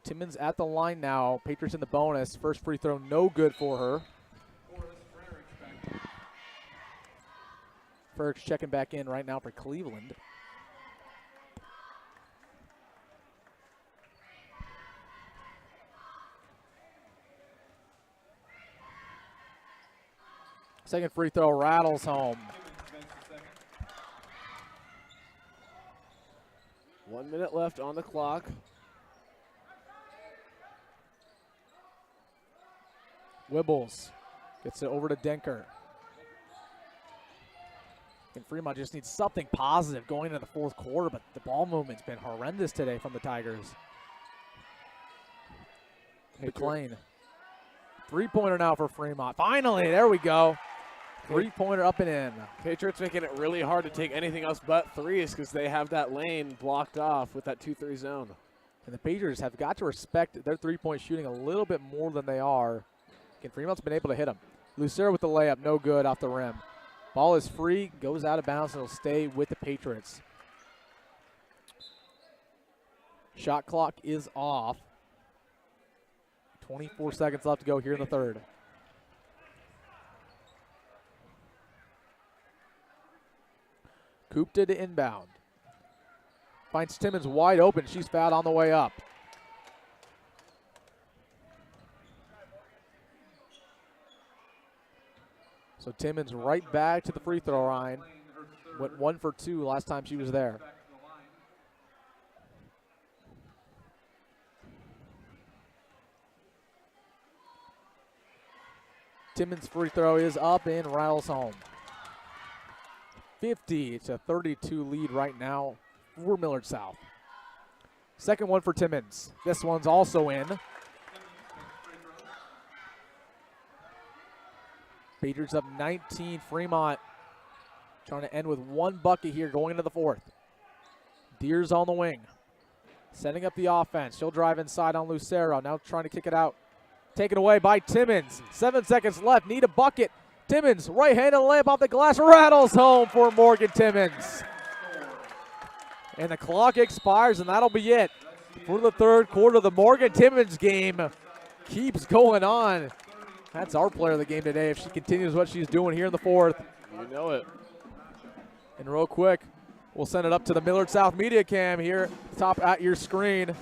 Timmons at the line now. Patriots in the bonus. First free throw, no good for her. Frericks checking back in right now for Cleveland. Second free throw rattles home. 1 minute left on the clock. Wibbles gets it over to Denker. And Fremont just needs something positive going into the fourth quarter, but the ball movement's been horrendous today from the Tigers. McLean. Three-pointer now for Fremont. Finally, there we go. Three-pointer up and in. Patriots making it really hard to take anything else but threes because they have that lane blocked off with that 2-3 zone. And the Patriots have got to respect their three-point shooting a little bit more than they are. And Fremont's been able to hit them. Lucero with the layup, no good off the rim. Ball is free, goes out of bounds, and it'll stay with the Patriots. Shot clock is off. 24 seconds left to go here in the third. Kupta to inbound. Finds Timmons wide open. She's fouled on the way up. So Timmons right back to the free throw line. Went 1 for 2 last time she was there. Timmons' free throw is up and rattles home. 50-32 lead right now for Millard South. Second one for Timmons. This one's also in. Patriots up 19. Fremont trying to end with one bucket here going into the fourth. Deers on the wing. Setting up the offense. She'll drive inside on Lucero. Now trying to kick it out. Taken away by Timmons. 7 seconds left. Need a bucket. Timmons, right-handed layup off the glass. Rattles home for Morgan Timmons. And the clock expires, and that'll be it for the third quarter. The Morgan Timmons game keeps going on. That's our player of the game today if she continues what she's doing here in the fourth. You know it. And real quick, we'll send it up to the Millard South media cam here, top at your screen.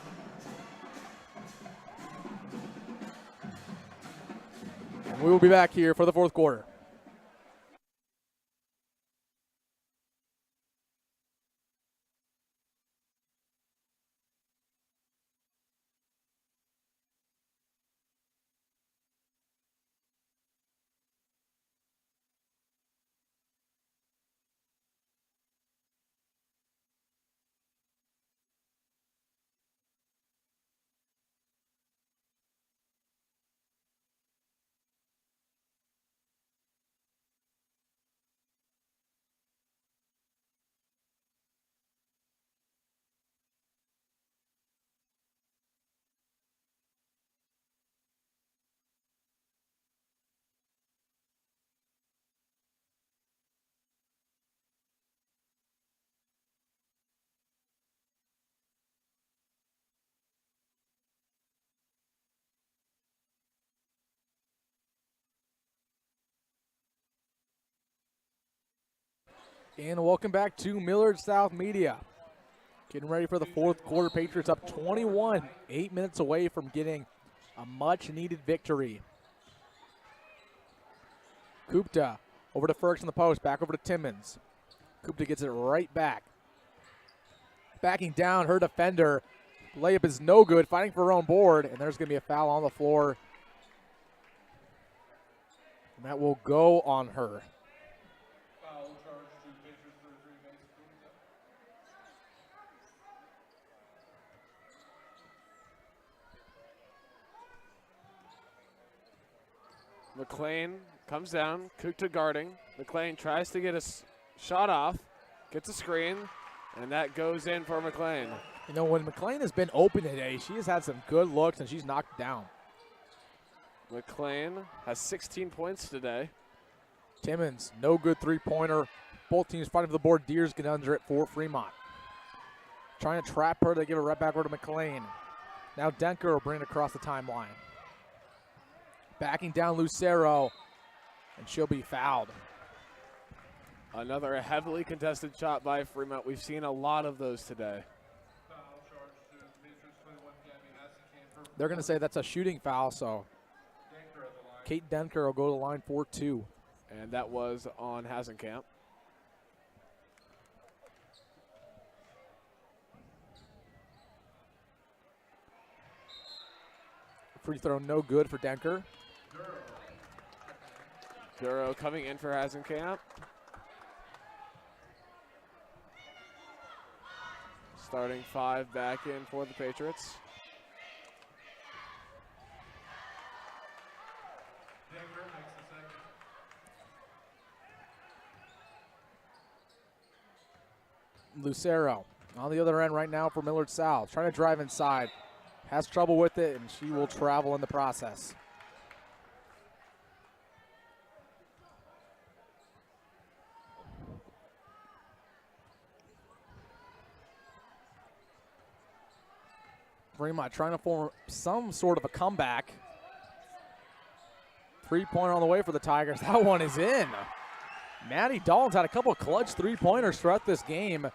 And we will be back here for the fourth quarter. And welcome back to Millard South Media. Getting ready for the fourth quarter. Patriots up 21, 8 minutes away from getting a much-needed victory. Kupta over to Ferguson in the post, back over to Timmons. Kupta gets it right back. Backing down her defender. Layup is no good, fighting for her own board, and there's going to be a foul on the floor. And that will go on her. McLean comes down, Kupta guarding. McLean tries to get a shot off, gets a screen, and that goes in for McLean. You know, when McLean has been open today, she has had some good looks, and she's knocked down. McLean has 16 points today. Timmons, no good three-pointer. Both teams fighting for the board. Deers get under it for Fremont. Trying to trap her to give it right back over to McLean. Now Denker will bring it across the timeline. Backing down Lucero, and she'll be fouled. Another heavily contested shot by Fremont. We've seen a lot of those today. They're going to say that's a shooting foul, so Kate Denker will go to the line for 2. And that was on Hasenkamp. Free throw no good for Denker. Duro coming in for Hasenkamp. Starting 5 back in for the Patriots. Lucero on the other end right now for Millard South. Trying to drive inside. Has trouble with it, and she will travel in the process. Fremont trying to form some sort of a comeback. 3-pointer on the way for the Tigers. That one is in. Maddie Dalton's had a couple of clutch 3-pointers throughout this game.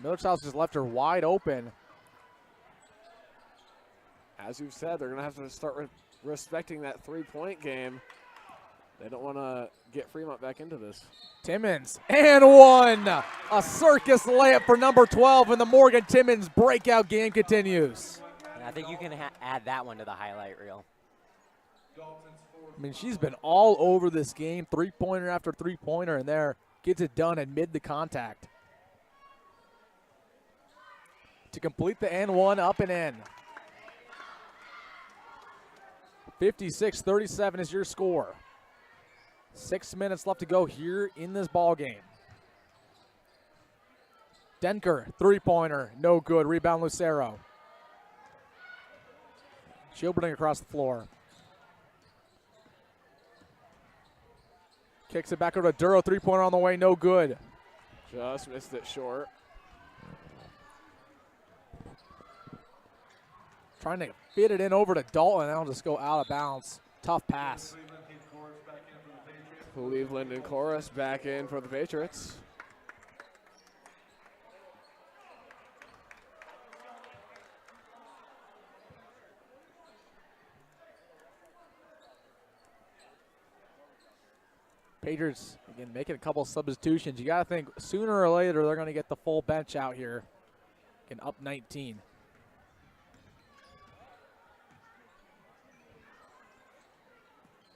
Millard South just left her wide open. As you've said, they're going to have to start respecting that 3-point game. They don't want to get Fremont back into this. Timmons, and one! A circus layup for number 12, and the Morgan Timmons breakout game continues. And I think you can add that one to the highlight reel. I mean, she's been all over this game, 3-pointer after 3-pointer, and there gets it done amid the contact. To complete the N1, up and in. 56-37 is your score. 6 minutes left to go here in this ball game. Denker, 3-pointer, no good. Rebound Lucero. Shielding across the floor. Kicks it back over to Duro, 3-pointer on the way, no good. Just missed it short. Trying to fit it in over to Dalton, and that'll just go out of bounds. Tough pass. Cleveland and Chorus back in for the Patriots. Patriots, again, making a couple substitutions. You got to think sooner or later they're going to get the full bench out here. Again, up 19.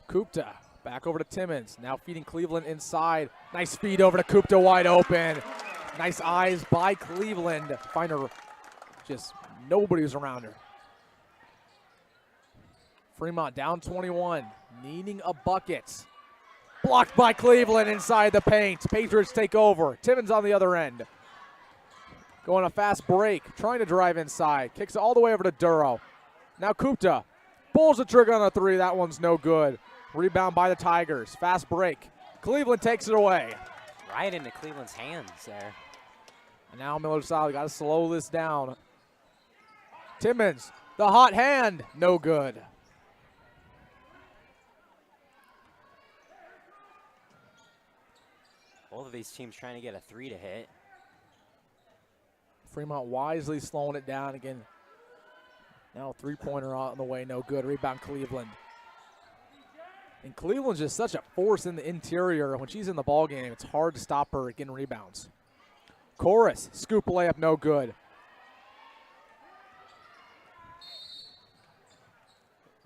Kupta back over to Timmons. Now feeding Cleveland inside. Nice feed over to Kupta, wide open. Nice eyes by Cleveland. Find her, just nobody was around her. Fremont down 21, needing a bucket. Blocked by Cleveland inside the paint. Patriots take over. Timmons on the other end. Going a fast break, trying to drive inside. Kicks it all the way over to Duro. Now Kupta pulls the trigger on a 3. That one's no good. Rebound by the Tigers. Fast break. Cleveland takes it away. Right into Cleveland's hands there. And now Millard South got to slow this down. Timmons, the hot hand, no good. Both of these teams trying to get a 3 to hit. Fremont wisely slowing it down again. Now a 3-pointer on the way, no good. Rebound Cleveland. And Cleveland's just such a force in the interior. When she's in the ball game, it's hard to stop her getting rebounds. Chorus, scoop layup, no good.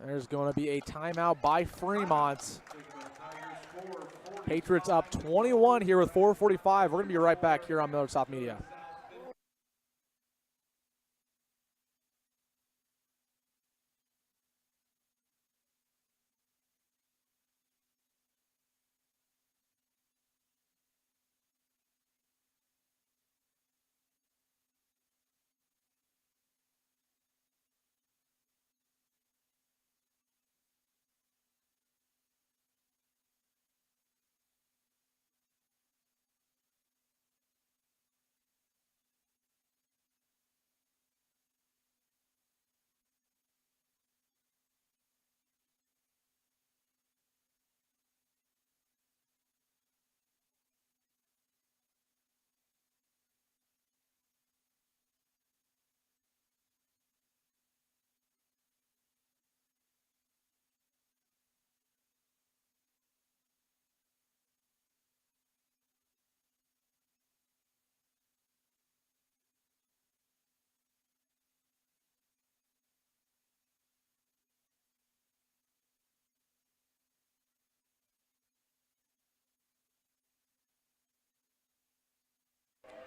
There's going to be a timeout by Fremont. Patriots up 21 here with 4:45. We're going to be right back here on Millard South Media.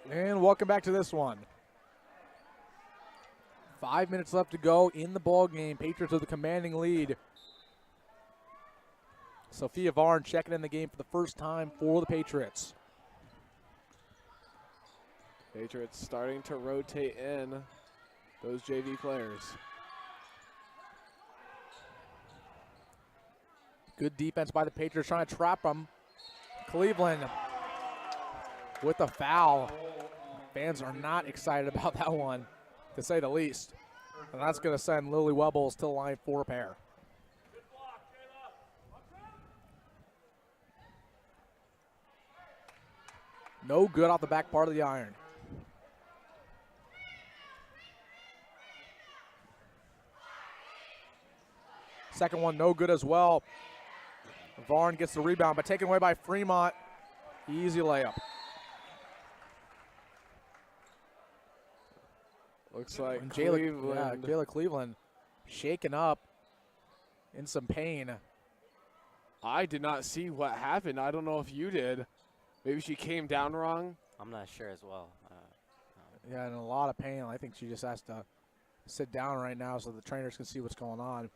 And welcome back to this one. 5 minutes left to go in the ball game. Patriots with a commanding lead. Sophia Varn checking in the game for the first time for the Patriots. Patriots starting to rotate in those JV players. Good defense by the Patriots trying to trap them. Cleveland with a foul. Fans are not excited about that one, to say the least. And that's going to send Lily Webbles to the line for a pair. No good off the back part of the iron. Second one, no good as well. Varn gets the rebound, but taken away by Fremont. Easy layup. Looks like Jayla Cleveland shaken up in some pain. I did not see what happened. I don't know if you did. Maybe she came down wrong. I'm not sure as well. Yeah, in a lot of pain. I think she just has to sit down right now so the trainers can see what's going on.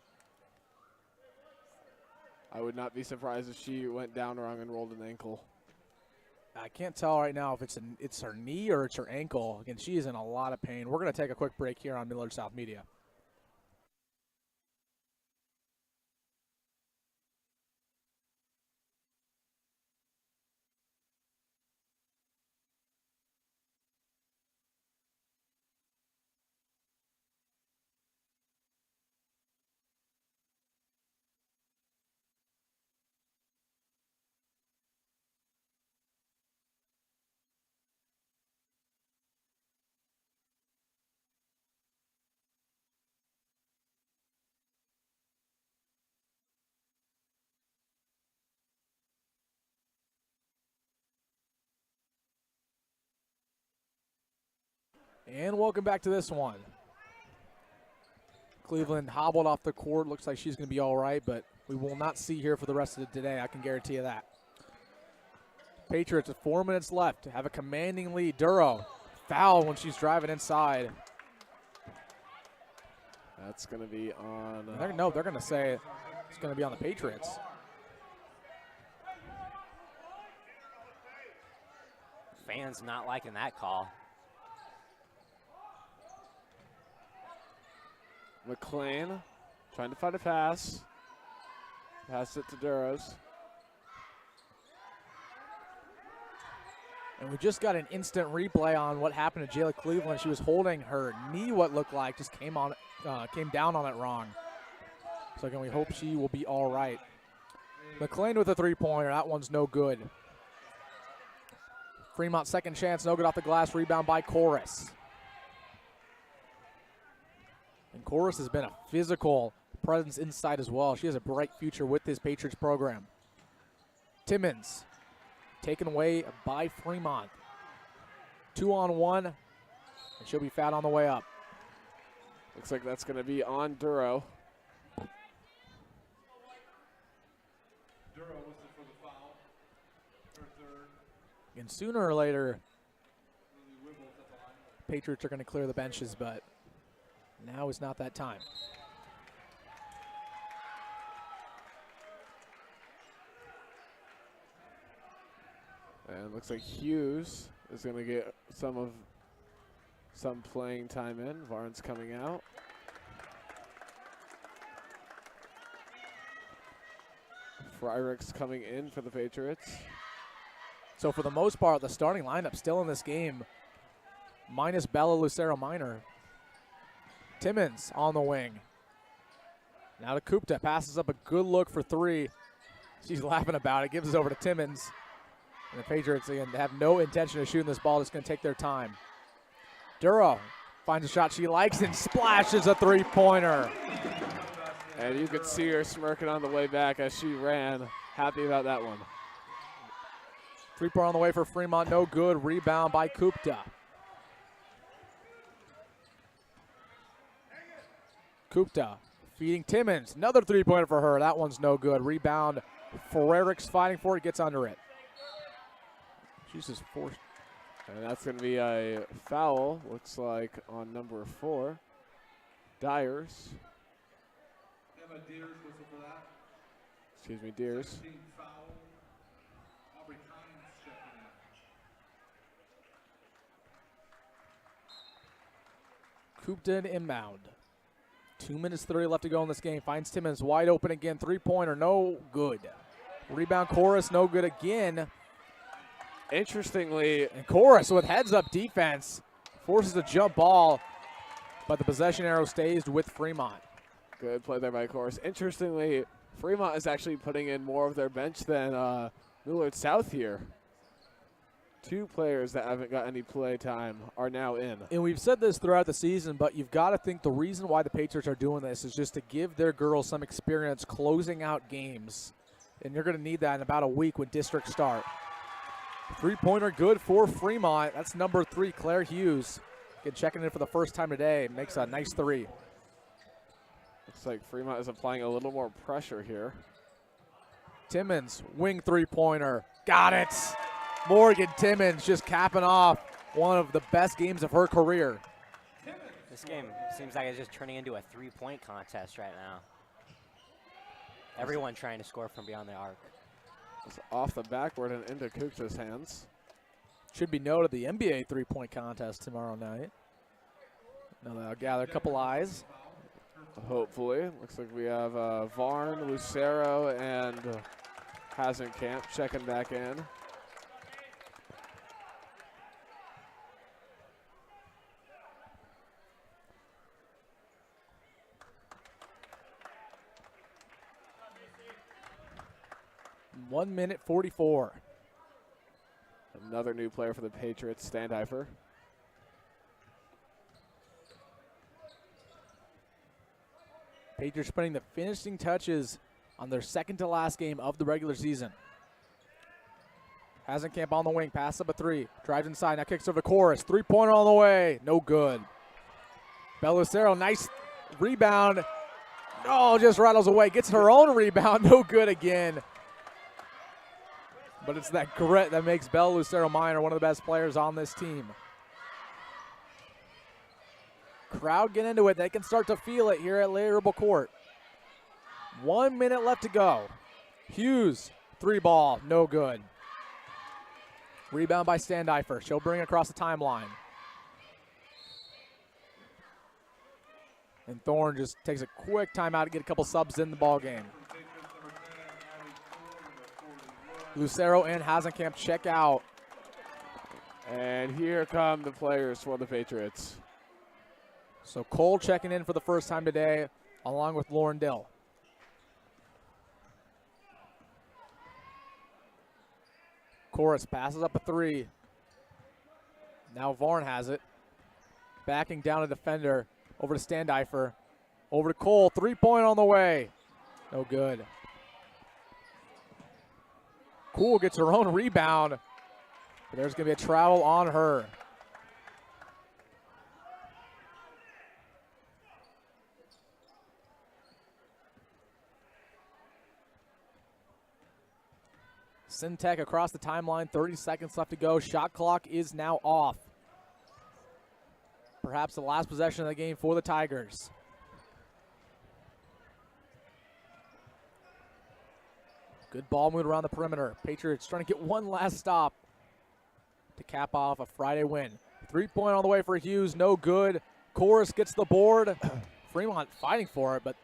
I would not be surprised if she went down wrong and rolled an ankle. I can't tell right now if it's her knee or it's her ankle. Again, she is in a lot of pain. We're going to take a quick break here on Millard South Media. And welcome back to this one. Cleveland hobbled off the court. Looks like she's going to be all right, but we will not see her for the rest of the day. I can guarantee you that. Patriots with 4 minutes left have a commanding lead. Duro foul when she's driving inside. That's going to be on. They're going to say it's going to be on the Patriots. Fans not liking that call. McLean trying to find a pass. Pass it to Duros. And we just got an instant replay on what happened to Jayla Cleveland. She was holding her knee, what looked like, just came down on it wrong. So again, we hope she will be all right. McLean with a three-pointer. That one's no good. Fremont second chance, no good off the glass. Rebound by Chorus. And Chorus has been a physical presence inside as well. She has a bright future with this Patriots program. Timmons taken away by Fremont. 2-on-1, and she'll be fouled on the way up. Looks like that's going to be on Duro. Duro whistle for the foul. Her third. And sooner or later, Lily Wibbles at the line. Patriots are going to clear the benches, but now is not that time. And looks like Hughes is going to get some playing time in. Varn's coming out. Fryricks coming in for the Patriots. So for the most part, the starting lineup still in this game, minus Bella Lucero Minor. Timmons on the wing. Now to Kupta, passes up a good look for three. She's laughing about it, gives it over to Timmons. And the Patriots, again, have no intention of shooting this ball, just going to take their time. Duro finds a shot she likes and splashes a three-pointer. And you could see her smirking on the way back as she ran. Happy about that one. Three-pointer on the way for Fremont, no good. Rebound by Kupta. Kupta feeding Timmons. Another three-pointer for her. That one's no good. Rebound. Ferrericks fighting for it, gets under it. She's just forced. And that's going to be a foul, looks like, on number 4. Dyers. Emma Deers whistle for that. Excuse me, Deers. Team foul. Aubrey Kynes checking in. Kupta inbound. 2 minutes 30 left to go in this game. Finds Timmons wide open again. Three-pointer, no good. Rebound Chorus, no good again. Interestingly, And Chorus with heads-up defense forces a jump ball. but the possession arrow stays with Fremont. Good play there by Chorus. Interestingly, Fremont is actually putting in more of their bench than Millard South here. 2 players that haven't got any play time are now in. And we've said this throughout the season, but you've got to think the reason why the Patriots are doing this is just to give their girls some experience closing out games. And you're going to need that in about a week when districts start. 3-pointer good for Fremont. That's number 3, Claire Hughes. Again, checking in for the first time today. Makes a nice 3. Looks like Fremont is applying a little more pressure here. Timmons, wing 3-pointer. Got it. Morgan Timmons just capping off one of the best games of her career. This game seems like it's just turning into a 3-point contest right now. Everyone trying to score from beyond the arc. It's off the backboard and into Kukta's hands. Should be noted the NBA 3-point contest tomorrow night. Now they'll gather a couple eyes. Hopefully. Looks like we have Varn, Lucero, and Hasenkamp checking back in. One minute 44. Another new player for the Patriots, Steinhoff. Patriots putting the finishing touches on their second to last game of the regular season. Hasenkamp on the wing, pass up a 3, drives inside, now kicks over to Chorus. 3-pointer on the way, no good. Belicero, nice rebound. Oh, just rattles away, gets her own rebound, no good again. But it's that grit that makes Bella Lucero Minor one of the best players on this team. Crowd get into it. They can start to feel it here at Larry Ribble Court. 1 minute left to go. Hughes, 3-ball, no good. Rebound by Steinhoff. She'll bring it across the timeline. And Thorne just takes a quick timeout to get a couple subs in the ball game. Lucero and Hasenkamp check out. And here come the players for the Patriots. So Cole checking in for the first time today, along with Lauren Dill. Chorus passes up a 3. Now Varn has it. Backing down a defender. Over to Steinhoff. Over to Cole. 3-point on the way. No good. Cool gets her own rebound. But there's going to be a travel on her. Syntec across the timeline, 30 seconds left to go. Shot clock is now off. Perhaps the last possession of the game for the Tigers. Good ball movement around the perimeter. Patriots trying to get one last stop to cap off a Friday win. 3-point on the way for Hughes, no good. Chorus gets the board. Fremont fighting for it, but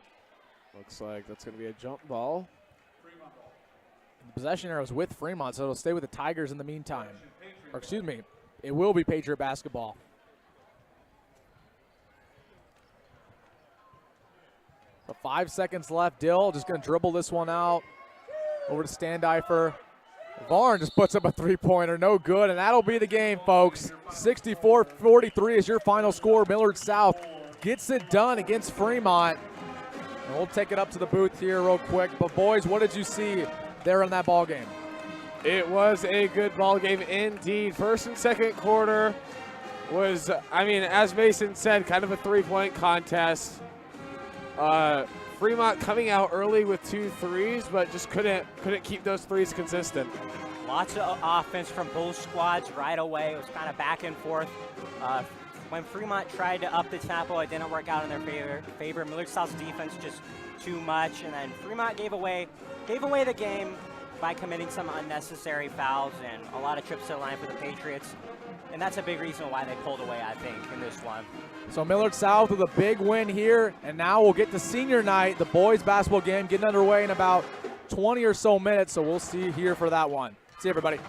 looks like that's going to be a jump ball. The possession arrow is with Fremont, so it'll stay with the Tigers in the meantime. Or excuse me, it will be Patriot basketball. So 5 seconds left. Dill just going to dribble this one out. Over to Steinhoff. Varn just puts up a 3-pointer, no good, and that'll be the game, folks. 64-43 is your final score. Millard South gets it done against Fremont. And we'll take it up to the booth here real quick. But boys, what did you see there in that ball game? It was a good ball game indeed. First and second quarter was, I mean, as Mason said, kind of a 3-point contest. Fremont coming out early with 2 threes, but just couldn't keep those threes consistent. Lots of offense from both squads right away. It was kind of back and forth. When Fremont tried to up the tempo, it didn't work out in their favor. Millard South's defense just too much, and then Fremont gave away the game by committing some unnecessary fouls and a lot of trips to the line for the Patriots. And that's a big reason why they pulled away, I think, in this one. So Millard South with a big win here, and now we'll get to senior night, the boys basketball game getting underway in about 20 or so minutes, so we'll see you here for that one. See you, everybody.